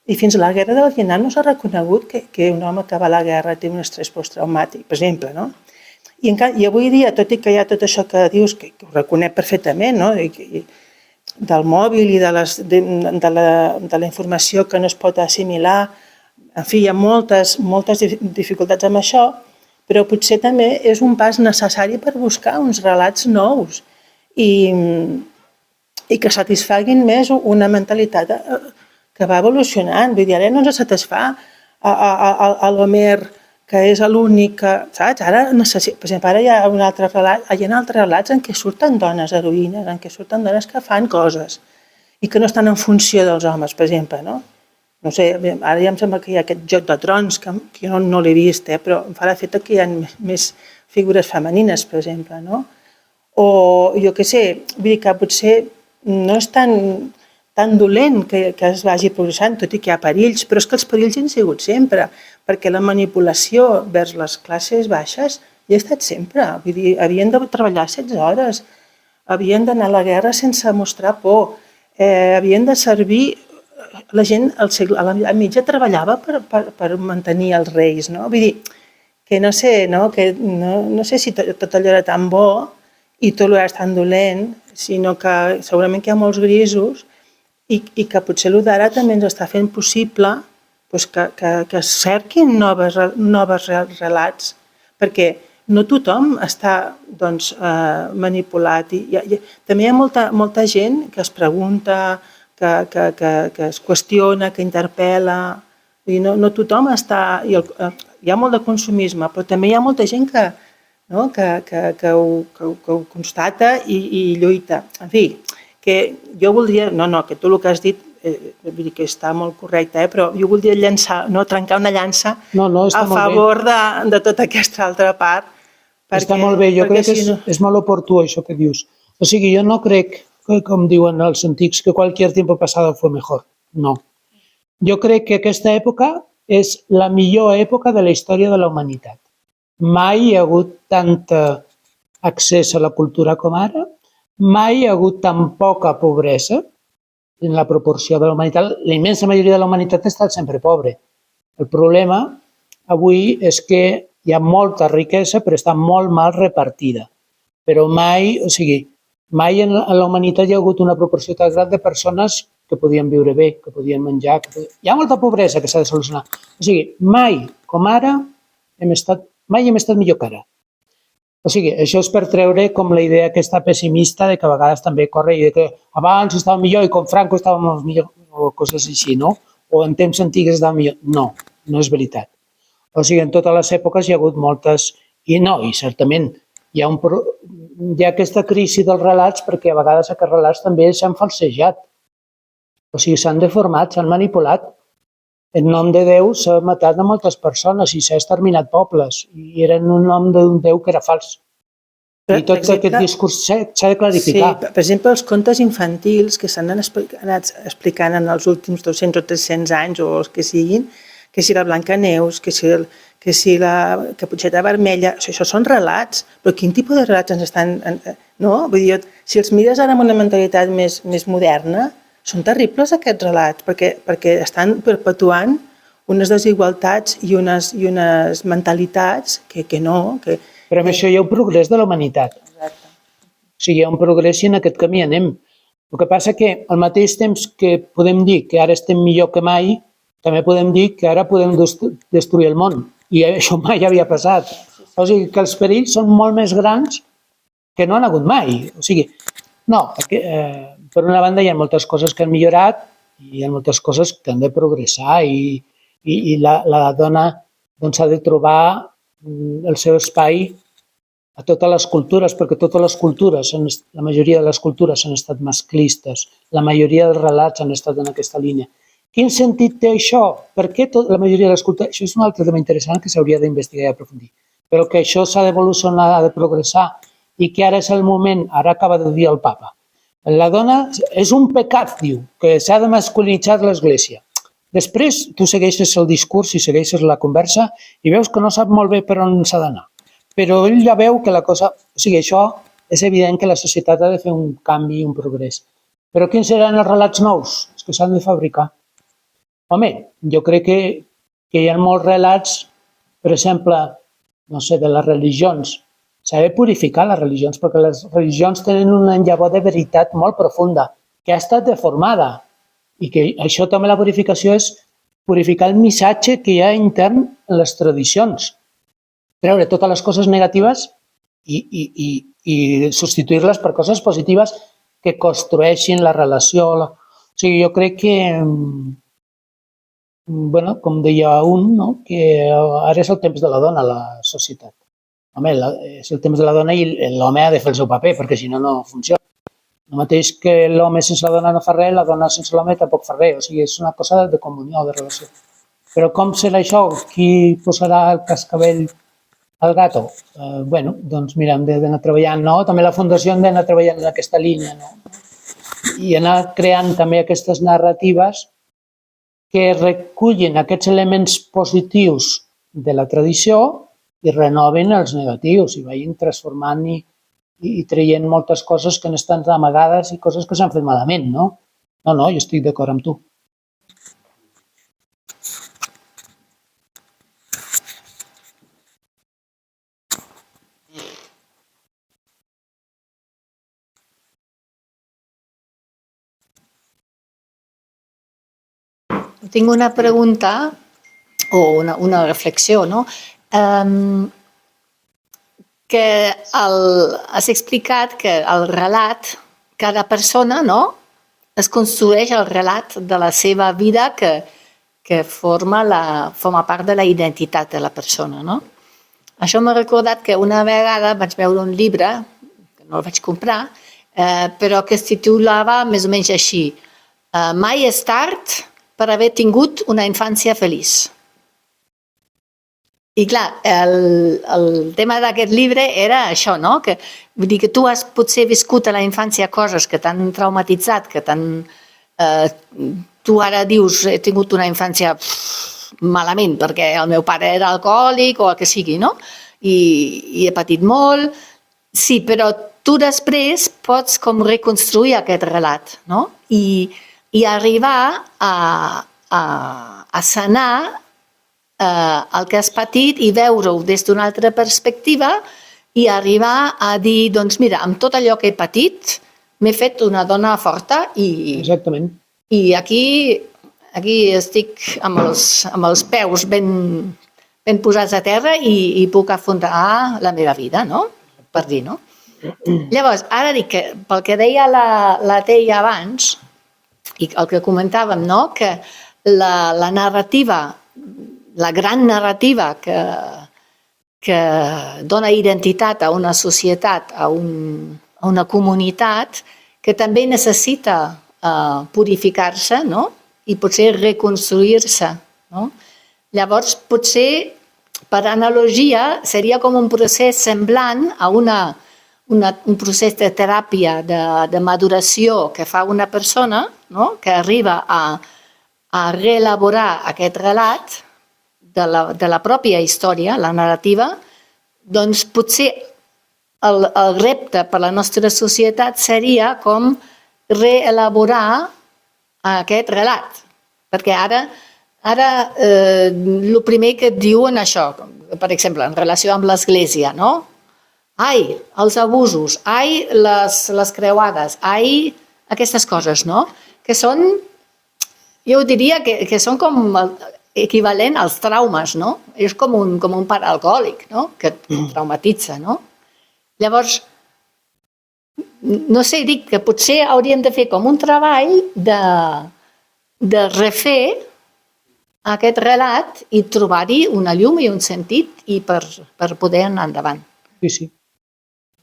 I fins a la guerra del Vietnam no s'ha reconegut que un home que va a la guerra té un estrès posttraumàtic, per exemple, no? I avui dia, tot i que hi ha tot això que dius, que ho reconec perfectament, no? Del mòbil i de la informació que no es pot assimilar, en fi, hi ha moltes dificultats amb això, però potser també és un pas necessari per buscar uns relats nous i que satisfaguin més una mentalitat que va evolucionant. Vull dir, ara no ens satisfà l'Homer, que és l'únic que... Saps? Ara, per exemple, ara hi ha altres relats en què surten dones heroïnes, en què surten dones que fan coses i que no estan en funció dels homes, per exemple, no? No sé, ara ja em sembla que hi ha aquest Joc de Trons, que jo no l'he vist, però em fa l'efecte que hi ha més figures femenines, per exemple, no? O jo què sé, vull dir que potser no és tan dolent que es vagi progressant, tot i que hi ha perills, però és que els perills hi han sigut sempre, perquè la manipulació vers les classes baixes hi ha estat sempre. Vull dir, havien de treballar 16 hores, havien d'anar a la guerra sense mostrar por, havien de servir... La gent a l'edat mitja treballava per mantenir els reis, no? Vull dir que no sé, no? Que no sé si tot allò era tan bo i tot allò era tan dolent, sinó que segurament que hi ha molts grisos i que potser el d'ara també ens està fent possible doncs que es cerquin noves relats, perquè no tothom està doncs, manipulat. També hi ha molta gent que es pregunta, que es qüestiona, que interpel·la. No tothom està... Hi ha molt de consumisme, però també hi ha molta gent que ho constata i lluita. En fi, que jo voldria... No, que tu el que has dit vull dir que està molt correcte, però jo voldria trencar una llança a favor de tota aquesta altra part. Està molt bé, jo crec que és molt oportú això que dius. O sigui, jo no crec, com diuen els antics, que qualsevol tiempo pasado fue mejor. No. Jo crec que aquesta època és la millor època de la història de la humanitat. Mai hi ha hagut tant accés a la cultura com ara, mai hi ha hagut tan poca pobresa en la proporció de la humanitat. La immensa majoria de la humanitat ha estat sempre pobre. El problema avui és que hi ha molta riquesa, però està molt mal repartida. Però mai en la humanitat hi ha hagut una proporció tan gran de persones que podien viure bé, que podien menjar. Hi ha molta pobresa que s'ha de solucionar. O sigui, mai, com ara, mai hem estat millor que ara. O sigui, això és per treure com la idea aquesta pessimista de que a vegades també corre i de que abans estava millor i com Franco estava molt millor, o coses així, no? O en temps antics estava millor. No, no és veritat. O sigui, en totes les èpoques hi ha hagut moltes... I certament hi ha aquesta crisi dels relats perquè a vegades aquests relats també s'han falsejat. O sigui, s'han deformat, s'han manipulat. En nom de Déu s'ha matat a moltes persones i s'ha exterminat pobles i eren un nom d'un Déu que era fals. I tot aquest discurs s'ha de clarificar. Sí, per exemple, els contes infantils que s'han anat explicant en els últims 200 o 300 anys o els que siguin, que si la Blancaneus, que si la Caputxeta Vermella, això són relats, però quin tipus de relats ens estan... No? Vull dir, si els mires ara amb una mentalitat més moderna, són terribles aquests relats, perquè estan perpetuant unes desigualtats i unes mentalitats que no... Però amb això hi ha un progrés de la humanitat. Exacte. O sigui, hi ha un progrés i en aquest camí anem. El que passa que al mateix temps que podem dir que ara estem millor que mai, també podem dir que ara podem destruir el món. I això mai havia passat. O sigui, que els perills són molt més grans que no han hagut mai. O sigui, no, per una banda hi ha moltes coses que han millorat i hi ha moltes coses que han de progressar i la dona s'ha de trobar el seu espai a totes les cultures, perquè totes les cultures, la majoria de les cultures han estat masclistes, la majoria dels relats han estat en aquesta línia. Quin sentit té això? Per què la majoria de les cultures... Això és un altre tema interessant que s'hauria d'investigar i aprofundir, però que això s'ha d'evolucionar, ha de progressar i que ara és el moment, ara acaba de dir el papa. La dona és un pecat, diu, que s'ha de masculinitzar l'Església. Després tu segueixes el discurs i segueixes la conversa i veus que no sap molt bé per on s'ha d'anar. Però ell ja veu que la cosa... O sigui, això és evident que la societat ha de fer un canvi, un progrés. Però quins seran els relats nous? Els que s'han de fabricar. Home, jo crec que hi ha molts relats, per exemple, no sé, de les religions. S'ha de purificar les religions, perquè les religions tenen una llavor de veritat molt profunda, que ha estat deformada. I que això també la purificació és purificar el missatge que hi ha intern en les tradicions. Treure totes les coses negatives i substituir-les per coses positives que construeixin la relació. O sigui, jo crec que, com deia un, que ara és el temps de la dona a la societat. Home, és el temps de la dona i l'home ha de fer el seu paper, perquè si no, no funciona. El mateix que l'home sense la dona no fa res, la dona sense l'home tampoc fa res. O sigui, és una cosa de comunió, de relació. Però com serà això? Qui posarà el cascabel al gato? Doncs mira, hem d'anar treballant, no? També la Fundació hem d'anar treballant en aquesta línia, no? I anar creant també aquestes narratives que recullin aquests elements positius de la tradició i renoven els negatius i vagin transformant i traient moltes coses que no estan amagades i coses que s'han fet malament, no? No, jo estic d'acord amb tu. tinc una pregunta o una reflexió, no? Que has explicat que el relat, cada persona, no?, es construeix el relat de la seva vida que forma part de la identitat de la persona, no? Això m'ha recordat que una vegada vaig veure un llibre, que no el vaig comprar, però que es titulava més o menys així: Mai és tard per haver tingut una infància feliç. I clar, el tema d'aquest llibre era això, no? Que, vull dir que tu has potser viscut a la infància coses que t'han traumatitzat, que tu ara dius he tingut una infància malament perquè el meu pare era alcohòlic o el que sigui, no? I he patit molt. Sí, però tu després pots com reconstruir aquest relat, no? I arribar a sanar el que has patit i veure-ho des d'una altra perspectiva i arribar a dir, doncs mira, amb tot allò que he patit m'he fet una dona forta i... Exactament. I aquí estic amb els peus ben posats a terra i puc afrontar la meva vida, no? Per dir, no? Llavors, ara dic que pel que deia la Teia abans i el que comentàvem, no? Que la narrativa, la gran narrativa que dona identitat a una societat, a una comunitat, que també necessita purificar-se, no? I potser reconstruir-se, no? Llavors, potser, per analogia, seria com un procés semblant a un procés de teràpia, de maduració que fa una persona, no? Que arriba a reelaborar aquest relat de la pròpia història, la narrativa. Doncs potser el repte per a la nostra societat seria com reelaborar aquest relat. Perquè ara el primer que et diuen això, per exemple, en relació amb l'Església, no? Ai, els abusos, ai, les creuades, ai, aquestes coses, no? Que són, jo diria que són com equivalent als traumes, no? És com un pare alcohòlic, no? Que et traumatitza, no? Llavors, no sé, dic que potser hauríem de fer com un treball de refer aquest relat i trobar-hi una llum i un sentit i per poder anar endavant. Sí.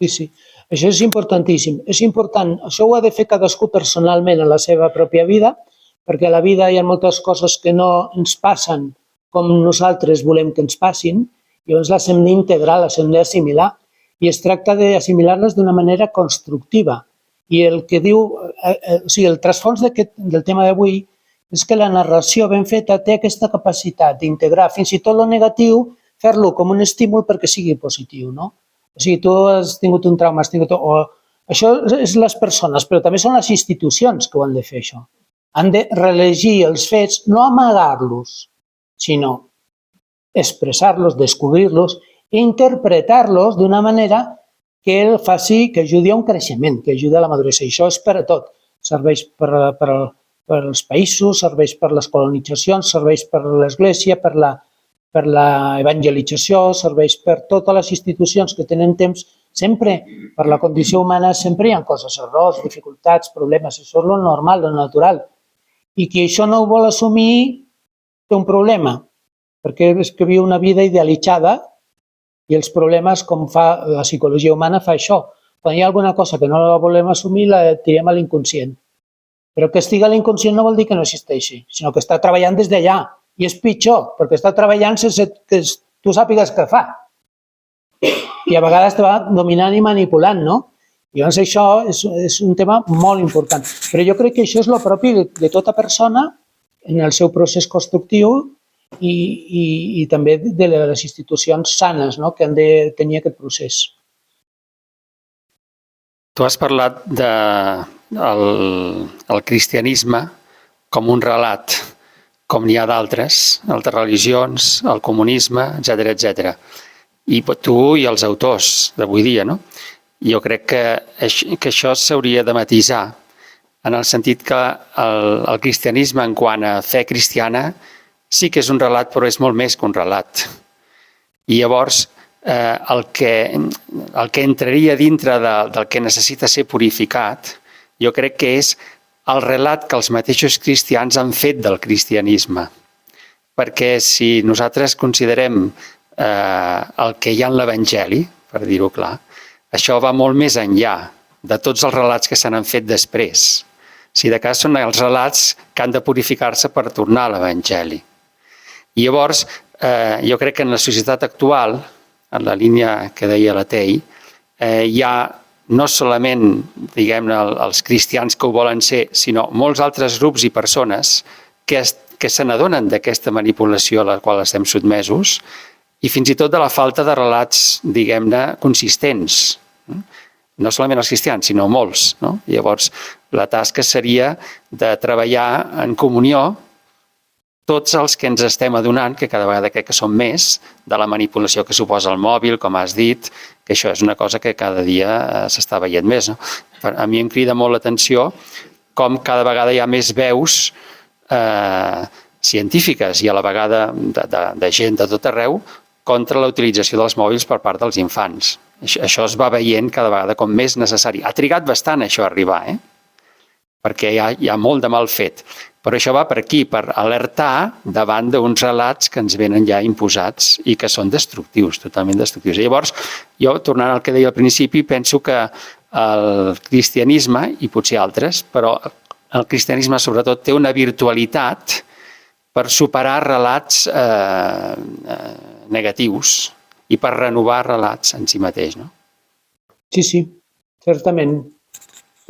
Això és importantíssim. És important, això ho ha de fer cadascú personalment en la seva pròpia vida, perquè a la vida hi ha moltes coses que no ens passen com nosaltres volem que ens passin, i llavors les hem d'integrar, les hem d'assimilar, i es tracta d'assimilar-les d'una manera constructiva. I el que diu, o sigui, el trasfons del tema d'avui és que la narració ben feta té aquesta capacitat d'integrar fins i tot el negatiu, fer-lo com un estímul perquè sigui positiu, no? O sigui, tu has tingut un trauma, això és les persones, però també són les institucions que ho han de fer, això. Han de reelegir els fets, no amagar-los, sinó expressar-los, descobrir-los i interpretar-los d'una manera que ajudi a un creixement, que ajudi a la maduresa. I això és per a tot. Serveix per als països, serveix per les colonitzacions, serveix per l'Església, per la evangelització, serveix per totes les institucions que tenen temps. Sempre, per la condició humana, sempre hi ha coses, errors, dificultats, problemes. Això és lo normal, lo natural. I qui això no ho vol assumir té un problema, perquè és que viu una vida idealitzada i els problemes, com fa la psicologia humana, fa això. Quan hi ha alguna cosa que no la volem assumir, la tirem a l'inconscient. Però que estigui a l'inconscient no vol dir que no existeixi, sinó que està treballant des d'allà. I és pitjor, perquè està treballant sense que tu sàpigues què fa. I a vegades te va dominant i manipulant, no? I llavors això és un tema molt important. Però jo crec que això és el propi de tota persona en el seu procés constructiu i també de les institucions sanes, no?, que han de tenir aquest procés. Tu has parlat del cristianisme com un relat, com n'hi ha d'altres, altres religions, el comunisme, etc. I tu i els autors d'avui dia, no? Jo crec que això s'hauria de matisar en el sentit que el cristianisme, en quant a fe cristiana, sí que és un relat, però és molt més que un relat. I llavors, el que entraria dintre del que necessita ser purificat, jo crec que és el relat que els mateixos cristians han fet del cristianisme. Perquè si nosaltres considerem el que hi ha en l'Evangeli, per dir-ho clar, això va molt més enllà de tots els relats que se n'han fet després. Si de cas són els relats que han de purificar-se per tornar a l'Evangeli. I llavors, jo crec que en la societat actual, en la línia que deia la Tei, hi ha no solament, diguem-ne, els cristians que ho volen ser, sinó molts altres grups i persones que se n'adonen d'aquesta manipulació a la qual estem sotmesos i fins i tot de la falta de relats, diguem-ne, consistents. No solament els cristians, sinó molts. Llavors, la tasca seria de treballar en comunió tots els que ens estem adonant, que cada vegada crec que són més, de la manipulació que suposa el mòbil, com has dit, que això és una cosa que cada dia s'està veient més. A mi em crida molt l'atenció com cada vegada hi ha més veus científiques i a la vegada de gent de tot arreu contra la utilització dels mòbils per part dels infants. Això es va veient cada vegada com més necessari. Ha trigat bastant això a arribar, perquè hi ha molt de mal fet. Però això va per aquí, per alertar davant d'uns relats que ens venen ja imposats i que són destructius, totalment destructius. I llavors, jo, tornant al que deia al principi, penso que el cristianisme, i potser altres, però el cristianisme sobretot té una virtualitat per superar relats negatius i per renovar relats en si mateix. Sí, certament.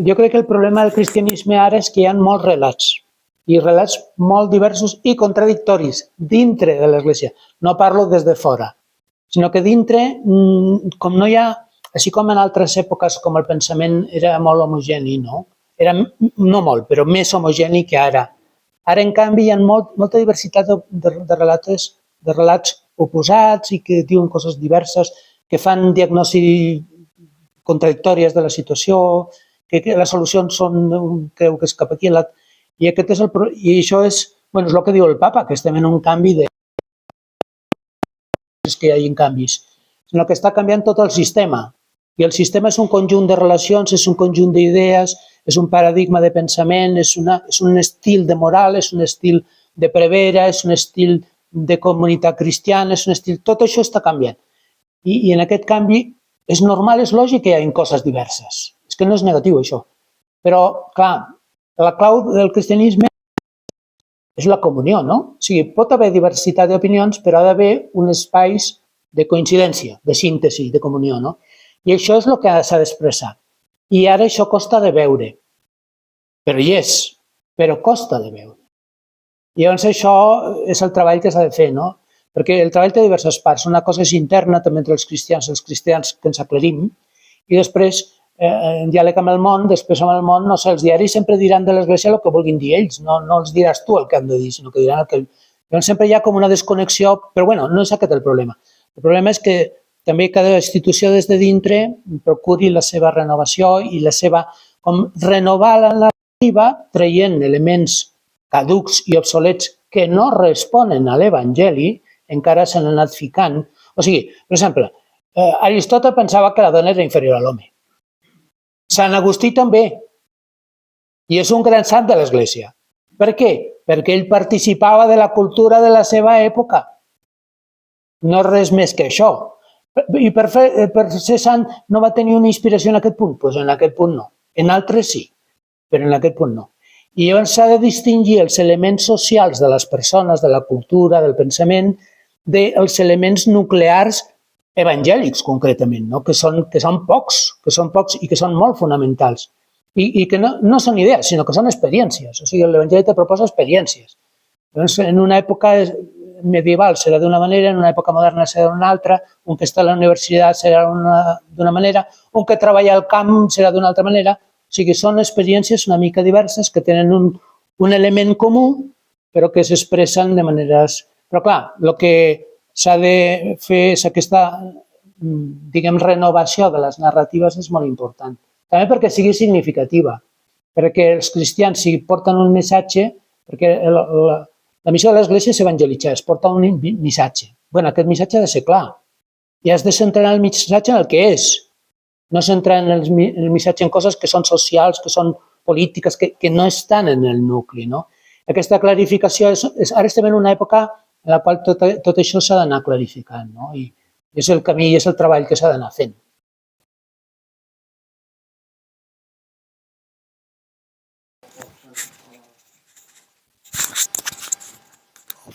Jo crec que el problema del cristianisme ara és que hi ha molts relats, i relats molt diversos i contradictoris dintre de l'Església. No parlo des de fora, sinó que dintre, com no hi ha, així com en altres èpoques com el pensament era molt homogeni, no? Era no molt, però més homogeni que ara. Ara, en canvi, hi ha molta diversitat de relats oposats i que diuen coses diverses, que fan diagnosi contradictòries de la situació, que les solucions són, creu que és cap aquí, i això és el que diu el Papa, que estem en un canvi de... És que hi hagi canvis, sinó que està canviant tot el sistema. I el sistema és un conjunt de relacions, és un conjunt d'idees, és un paradigma de pensament, és un estil de moral, és un estil de prevera, és un estil de comunitat cristiana, és un estil... Tot això està canviant. I en aquest canvi és normal, és lògic que hi hagi coses diverses. És que no és negatiu, això. Però, clar, la clau del cristianisme és la comunió, no? O sigui, pot haver diversitat d'opinions, però ha d'haver un espai de coincidència, de síntesi, de comunió, no? I això és el que s'ha d'expressar. I ara això costa de veure. Però hi és, però costa de veure. I llavors això és el treball que s'ha de fer, no? Perquè el treball té diverses parts. Una cosa és interna, també entre els cristians que ens aclarim, i després en diàleg amb el món, després amb el món, no sé, els diaris sempre diran de l'Església el que vulguin dir ells, no els diràs tu el que han de dir, sinó que diran el que... Llavors sempre hi ha com una desconnexió, però bueno, no és aquest el problema. El problema és que també cada institució des de dintre procuri la seva renovació i la seva... com renovar la narrativa traient elements caducs i obsolets que no responen a l'Evangeli, encara s'han anat ficant. O sigui, per exemple, Aristòtil pensava que la dona era inferior a l'home. Sant Agustí també, i és un gran sant de l'Església. Per què? Perquè ell participava de la cultura de la seva època. No res més que això. I per ser sant no va tenir una inspiració en aquest punt? Doncs en aquest punt no. En altres sí, però en aquest punt no. I llavors s'ha de distingir els elements socials de les persones, de la cultura, del pensament, dels elements nuclears evangèlics, concretament, no? que són pocs i que són molt fonamentals. I que no són idees, sinó que són experiències. O sigui, l'Evangeli te proposa experiències. Llavors, en una època medieval serà d'una manera, en una època moderna serà d'una altra, un que està a la universitat serà d'una manera, un que treballa al camp serà d'una altra manera. O sigui, són experiències una mica diverses que tenen un element comú, però que s'expressen de maneres... Però clar, el que s'ha de fer és aquesta, diguem, renovació de les narratives és molt important. També perquè sigui significativa. perquè els cristians, si porten un missatge, perquè la missió de l'Església és evangelitzar, es porta un missatge. Bé, aquest missatge ha de ser clar. I has de centrar el missatge en el que és. No centrar en el missatge en coses que són socials, que són polítiques, que no estan en el nucli. No? Aquesta clarificació, ara estem en una època en la qual tot això s'ha d'anar clarificant. No? I és el camí i és el treball que s'ha d'anar fent.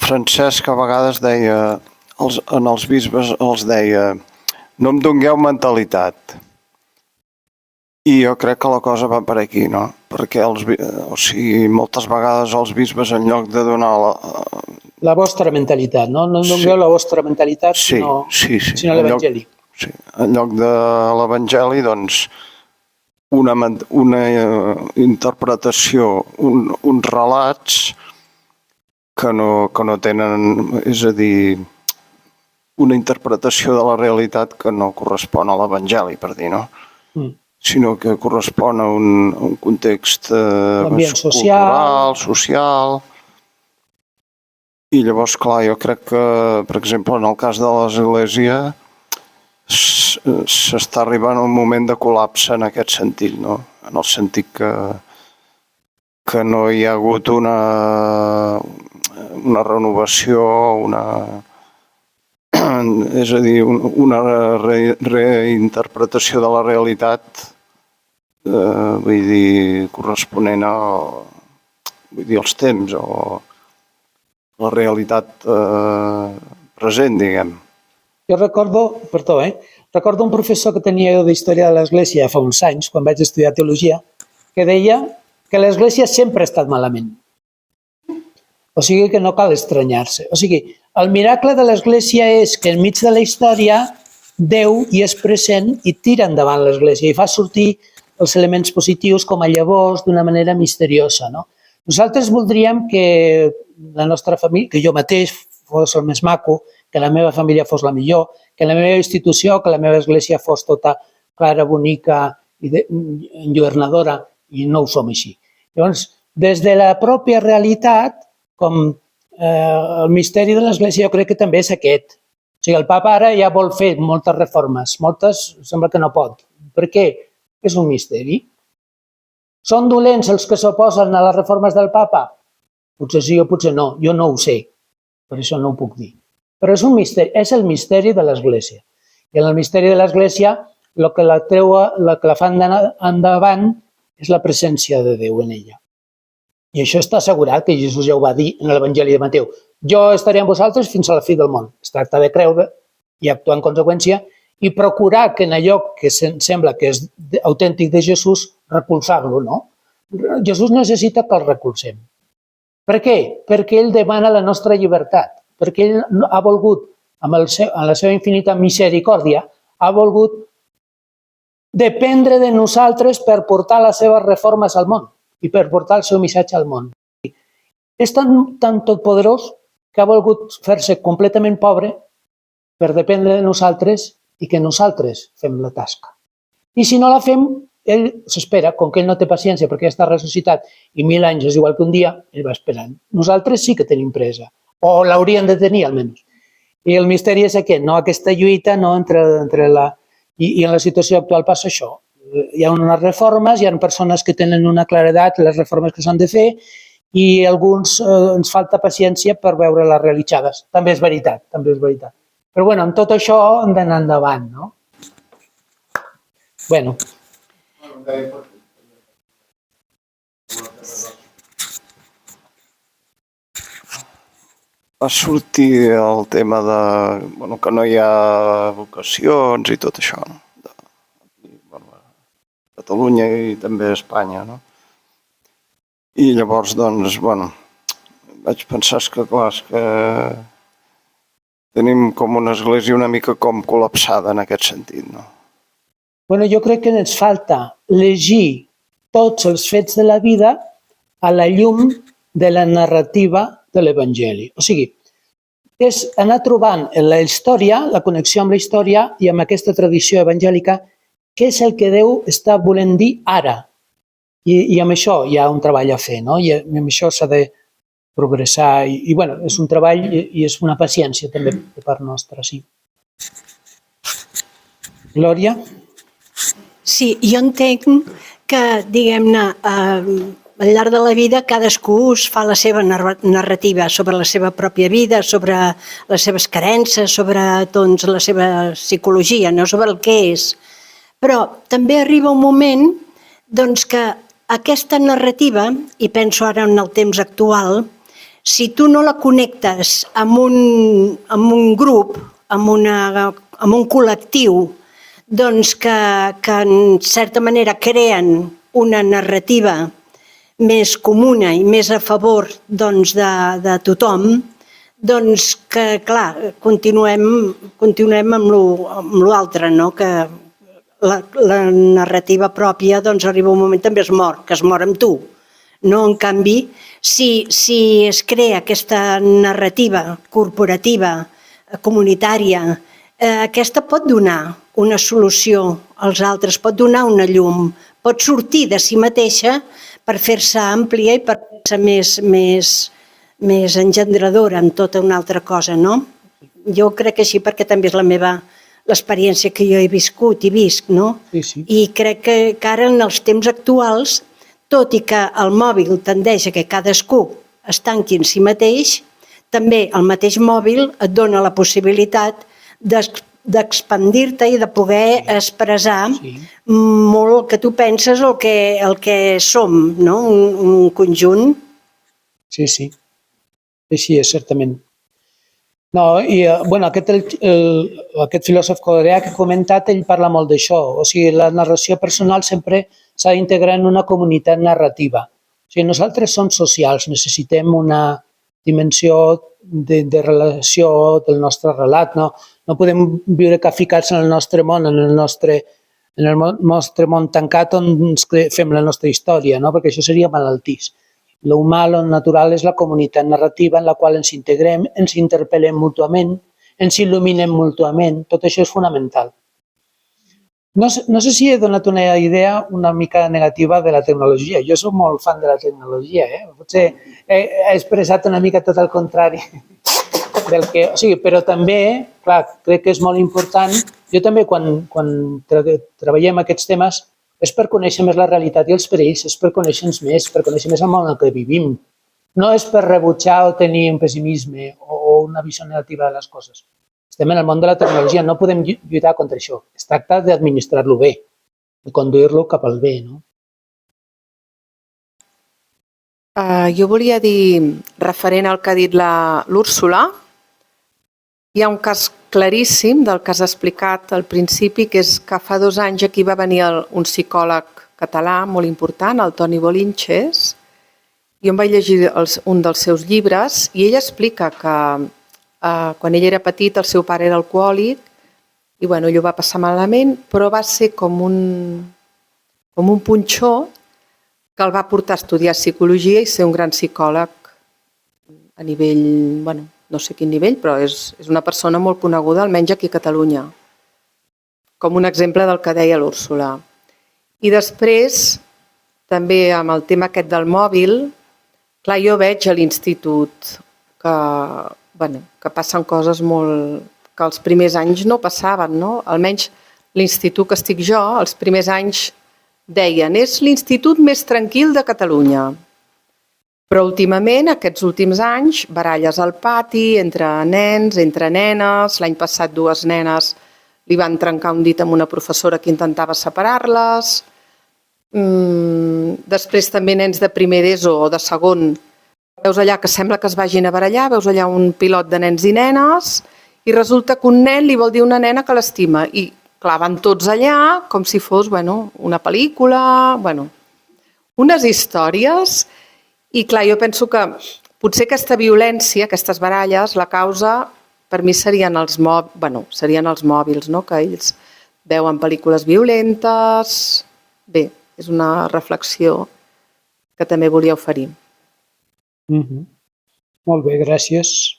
Francesc a vegades deia, en els bisbes els deia, no em dongueu mentalitat. I jo crec que la cosa va per aquí, no? Perquè moltes vegades els bisbes, en lloc de donar la vostra mentalitat, no? No em dongueu la vostra mentalitat, sinó l'Evangeli. Sí, en lloc de l'Evangeli, doncs, una interpretació, uns relats que no tenen, és a dir, una interpretació de la realitat que no correspon a l'Evangeli, per dir, no? Sinó que correspon a un context cultural, social. I llavors, clar, jo crec que, per exemple, en el cas de l'Església, s'està arribant a un moment de col·lapse en aquest sentit, no? En el sentit que no hi ha hagut una renovació, és a dir, una reinterpretació de la realitat, vull dir, corresponent als temps o la realitat present, diguem. Jo recordo un professor que tenia jo d'Història de l'Església fa uns anys, quan vaig estudiar Teologia, que deia que l'Església sempre ha estat malament. O sigui que no cal estranyar-se. O sigui, el miracle de l'Església és que enmig de la història Déu hi és present i tira endavant l'Església i fa sortir els elements positius com a llavors d'una manera misteriosa. No? Nosaltres voldríem que la nostra família, que jo mateix fos el més maco, que la meva família fos la millor, que la meva institució, que la meva església fos tota clara, bonica i enlluernadora, i no ho som així. Llavors, des de la pròpia realitat, com el misteri de l'Església jo crec que també és aquest. O sigui, el papa ara ja vol fer moltes reformes, moltes sembla que no pot. Per què? És un misteri. Són dolents els que s'oposen a les reformes del papa? Potser sí o potser no, jo no ho sé, per això no ho puc dir. Però és un misteri, és el misteri de l'Església. I en el misteri de l'Església el que la fa endavant és la presència de Déu en ella. I això està assegurat, que Jesús ja ho va dir en l'Evangeli de Mateu. Jo estaré amb vosaltres fins a la fi del món. Es tracta de creure i actuar en conseqüència i procurar que en allò que sembla que és autèntic de Jesús, recolzar-lo, no? Jesús necessita que el recolzem. Per què? Perquè ell demana la nostra llibertat, perquè ell ha volgut, amb la seva infinita misericòrdia, ha volgut dependre de nosaltres per portar les seves reformes al món i per portar el seu missatge al món. És tan totpoderós que ha volgut fer-se completament pobre per dependre de nosaltres i que nosaltres fem la tasca. I si no la fem, ell s'espera, com que ell no té paciència perquè ja està ressuscitat i 1000 anys és igual que un dia, ell va esperant. Nosaltres sí que tenim pressa, o l'hauríem de tenir almenys. I el misteri és aquest, no? Aquesta lluita no? entre la... I en la situació actual passa això. Hi ha unes reformes, hi ha persones que tenen una claredat, les reformes que s'han de fer, i alguns ens falta paciència per veure-les realitzades. També és veritat, també és veritat. Però bueno, amb tot això hem d'anar endavant, no? Bueno. Va sortir el tema de que no hi ha vocacions i tot això, no? Catalunya i també Espanya, no? I llavors, doncs, vaig pensar que, clar, que tenim com una església una mica com col·lapsada en aquest sentit, no? Bueno, jo crec que ens falta llegir tots els fets de la vida a la llum de la narrativa de l'Evangeli. O sigui, és anar trobant en la història, la connexió amb la història i amb aquesta tradició evangèlica, què és el que Déu està volent dir ara. I amb això hi ha un treball a fer, no? I amb això s'ha de progressar i bueno, és un treball i és una paciència també de part nostra, sí. Glòria? Sí, jo entenc que, diguem-ne, al llarg de la vida cadascú es fa la seva narrativa sobre la seva pròpia vida, sobre les seves creences, sobre doncs, la seva psicologia, no sobre el que és. Però també arriba un moment doncs, que aquesta narrativa, i penso ara en el temps actual, si tu no la connectes amb un grup, amb un col·lectiu, doncs que en certa manera creen una narrativa més comuna i més a favor doncs, de tothom, doncs que, clar, continuem amb l'altre, no? Que la narrativa pròpia doncs, arriba un moment també es mor, que es mor amb tu. No, en canvi, si es crea aquesta narrativa corporativa, comunitària, aquesta pot donar una solució als altres, pot donar una llum, pot sortir de si mateixa per fer-se àmplia i per fer-se més engendradora en tota una altra cosa, no? Jo crec que així perquè també és l'experiència que jo he viscut i visc, no? Sí. I crec que ara en els temps actuals, tot i que el mòbil tendeix a que cadascú es tanqui en si mateix, també el mateix mòbil et dona la possibilitat d'expandir-te i de poder expressar molt el que tu penses o el que som, no? Un conjunt. Sí. Així és, certament. No, i bueno, aquest filòsof coreà que he comentat, ell parla molt d'això. O sigui, la narració personal sempre s'ha d'integrar en una comunitat narrativa. O sigui, nosaltres som socials, necessitem una dimensió de relació del nostre relat. No podem viure capficats en el nostre món, en el nostre món tancat on ens fem la nostra història, no? Perquè això seria malaltís. Lo humà, lo natural és la comunitat narrativa en la qual ens integrem, ens interpel·lem mútuament, ens il·luminem mútuament. Tot això és fonamental. No sé si he donat una idea una mica negativa de la tecnologia. Jo soc molt fan de la tecnologia. Potser he expressat una mica tot el contrari del que... O sigui, però també, clar, crec que és molt important. Jo també, quan treballem aquests temes, és per conèixer més la realitat i els perills, és per conèixer-nos més, per conèixer més el món en el que vivim. No és per rebutjar o tenir un pessimisme o una visió negativa de les coses. Estem en el món de la tecnologia, no podem lluitar contra això. Es tracta d'administrar-lo bé, de conduir-lo cap al bé, no? Jo volia dir, referent al que ha dit l'Úrsula, hi ha un cas claríssim del que has explicat al principi, que és que fa 2 anys aquí va venir un psicòleg català molt important, el Toni Bolinches, i em vaig llegir un dels seus llibres i ell explica que quan ell era petit el seu pare era alcohòlic i ell ho va passar malament, però va ser com un punxó que el va portar a estudiar psicologia i ser un gran psicòleg a nivell, no sé quin nivell, però és una persona molt coneguda, almenys aquí a Catalunya, com un exemple del que deia l'Úrsula. I després, també amb el tema aquest del mòbil, clar, jo veig a l'institut que passen coses molt... que els primers anys no passaven, no? Almenys l'institut que estic jo, els primers anys deien és l'institut més tranquil de Catalunya. Però últimament, aquests últims anys, baralles al pati, entre nens, entre nenes. L'any passat 2 nenes li van trencar un dit amb una professora que intentava separar-les. Després també nens de primer d'ESO o de segon. Veus allà que sembla que es vagin a barallar, veus allà un pilot de nens i nenes i resulta que un nen li vol dir a una nena que l'estima. I clar, van tots allà com si fos una pel·lícula, unes històries. I clar, jo penso que potser aquesta violència, aquestes baralles, la causa per mi serien els mòbils, no? Que ells veuen pel·lícules violentes. Bé, és una reflexió que també volia oferir. Molt bé, gràcies.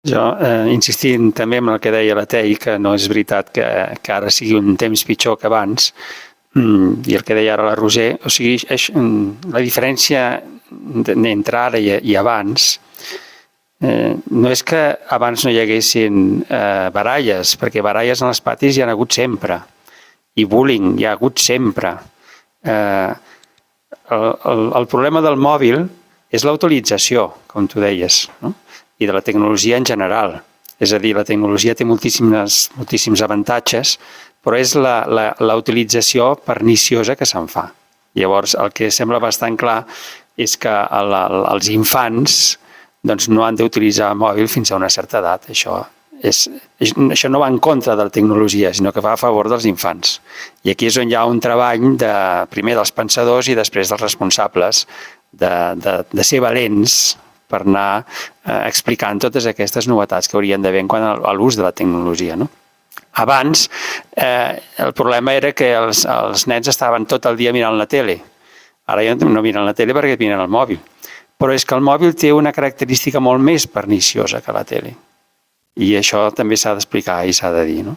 Jo, insistint també en el que deia la Tei, que no és veritat que ara sigui un temps pitjor que abans, i el que deia ara la Roser, o sigui, la diferència entre ara i abans no és que abans no hi haguessin baralles, perquè baralles en els patis hi ha hagut sempre, i bullying hi ha hagut sempre. El problema del mòbil és la utilització, com tu deies, no? I de la tecnologia en general. És a dir, la tecnologia té moltíssims avantatges, però és la utilització perniciosa que se'n fa. Llavors, el que sembla bastant clar és que els infants no han d'utilitzar el mòbil fins a una certa edat. Això no va en contra de la tecnologia, sinó que va a favor dels infants. I aquí és on hi ha un treball primer dels pensadors i després dels responsables de ser valents per anar explicant totes aquestes novetats que haurien d'haver en quant a l'ús de la tecnologia, no? Abans, el problema era que els nens estaven tot el dia mirant la tele. Ara ja no miren la tele perquè miren el mòbil. Però és que el mòbil té una característica molt més perniciosa que la tele. I això també s'ha d'explicar i s'ha de dir, no?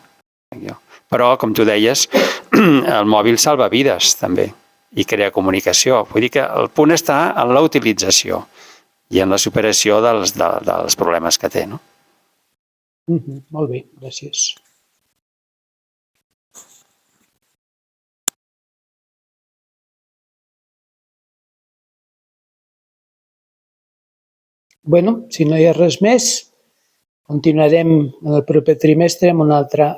Però, com tu deies, el mòbil salva vides, també, i crea comunicació. Vull dir que el punt està en la utilització i en la superació dels problemes que té, no? Molt bé, gràcies. Bueno, si no hi ha res més, continuarem en el proper trimestre amb una altra...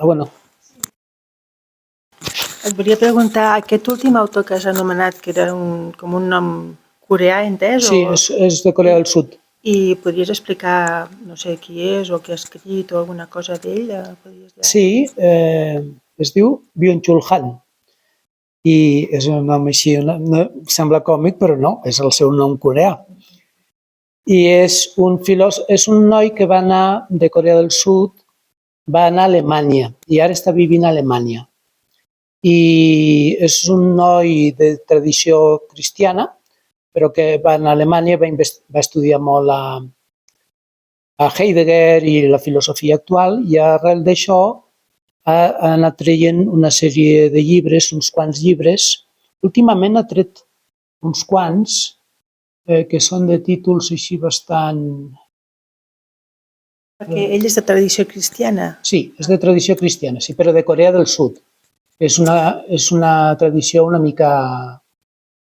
Et volia preguntar, aquest últim autor que has anomenat, que era com un nom coreà, entès? Sí, és de Corea del Sud. I podries explicar, no sé, qui és o què ha escrit o alguna cosa d'ell? Sí, es diu Byung-Chul Han. I és un nom així, sembla còmic, però no, és el seu nom coreà. I és un noi que va anar de Corea del Sud, va anar a Alemanya i ara està vivint a Alemanya. I és un noi de tradició cristiana, però que va anar a Alemanya, va estudiar molt a Heidegger i la filosofia actual, i arrel d'això ha anat traient una sèrie de llibres, uns quants llibres. Últimament ha tret uns quants que són de títols així bastant... Perquè ell és de tradició cristiana. Sí, és de tradició cristiana, sí, però de Corea del Sud. És una tradició una mica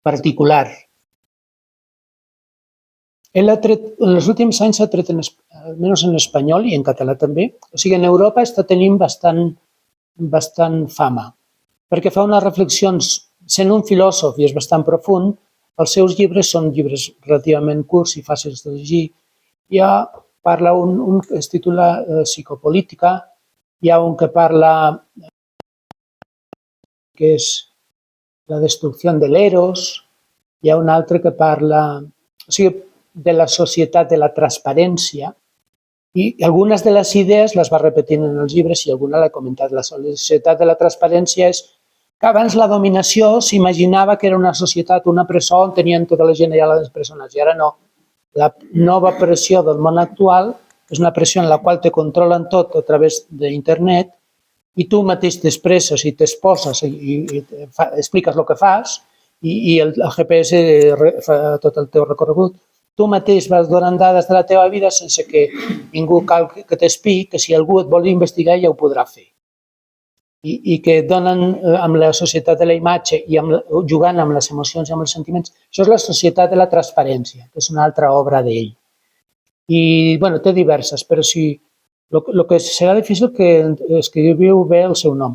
particular. Ell ha tret, en els últims anys ha tret, almenys en espanyol i en català també, o sigui, en Europa està tenint bastant fama, perquè fa unes reflexions, sent un filòsof i és bastant profund, els seus llibres són llibres relativament curts i fàcils de llegir. Ja parla un que es titula Psicopolítica, hi ha un que parla que és la destrucció de l'eros, hi ha un altre que parla de la societat de la transparència, i algunes de les idees les va repetint en els llibres i alguna l'ha comentat. La societat de la transparència és que abans la dominació s'imaginava que era una societat, una presó on tenien tota la gent allà les presonats, i ara no. La nova pressió del món actual és una pressió en la qual te controlen tot a través d'internet i tu mateix t'expresses i t'exposes i expliques el que fas i el GPS fa tot el teu recorregut. Tu mateix vas donant dades de la teva vida sense que ningú cal que t'expliqui, que si algú et vol investigar ja ho podrà fer. I que donen amb la societat de la imatge i jugant amb les emocions i amb els sentiments. Això és la societat de la transparència, que és una altra obra d'ell. I, bueno, té diverses, però si el que serà difícil que escriviu bé el seu nom,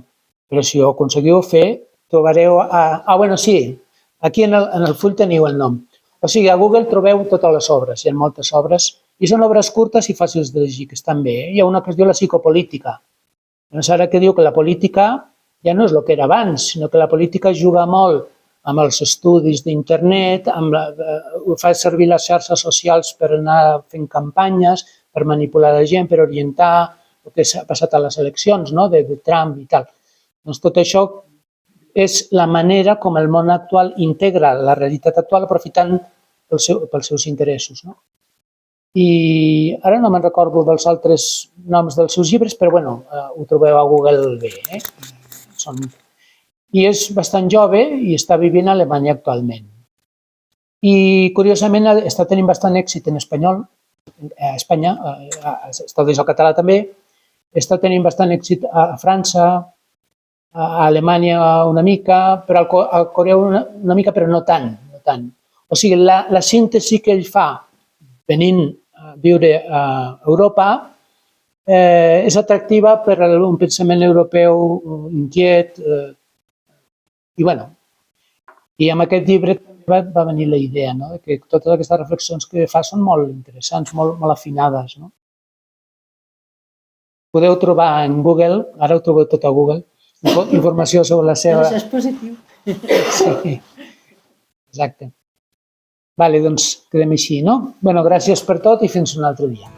però si ho aconseguiu fer, trobareu... bueno, sí, aquí en el full teniu el nom. O sigui, a Google trobeu totes les obres, hi ha moltes obres, i són obres curtes i fàcils de llegir, que estan bé. Hi ha una que es diu La psicopolítica. Llavors, ara que diu que la política ja no és el que era abans, sinó que la política juga molt amb els estudis d'internet, fa servir les xarxes socials per anar fent campanyes, per manipular la gent, per orientar el que s'ha passat a les eleccions, no? de Trump i tal. Doncs tot això és la manera com el món actual integra la realitat actual aprofitant pels seus interessos. No? I ara no me'n recordo dels altres noms dels seus llibres, però bueno, ho trobeu a Google bé. I és bastant jove i està vivint a Alemanya actualment. I curiosament està tenint bastant èxit en espanyol, a Espanya, es tradueix al català també, està tenint bastant èxit a França, a Alemanya una mica, però a Corea una mica, però no tant. O sigui, la síntesi que ell fa venint a viure a Europa és atractiva per a un pensament europeu inquiet. I amb aquest llibre va venir la idea, que totes aquestes reflexions que fa són molt interessants, molt afinades. Podeu trobar en Google, ara ho trobeu tot a Google, informació sobre la seva... Això és positiu. Sí, exacte. Vale, doncs quedem així, no? Gràcies per tot i fins un altre dia.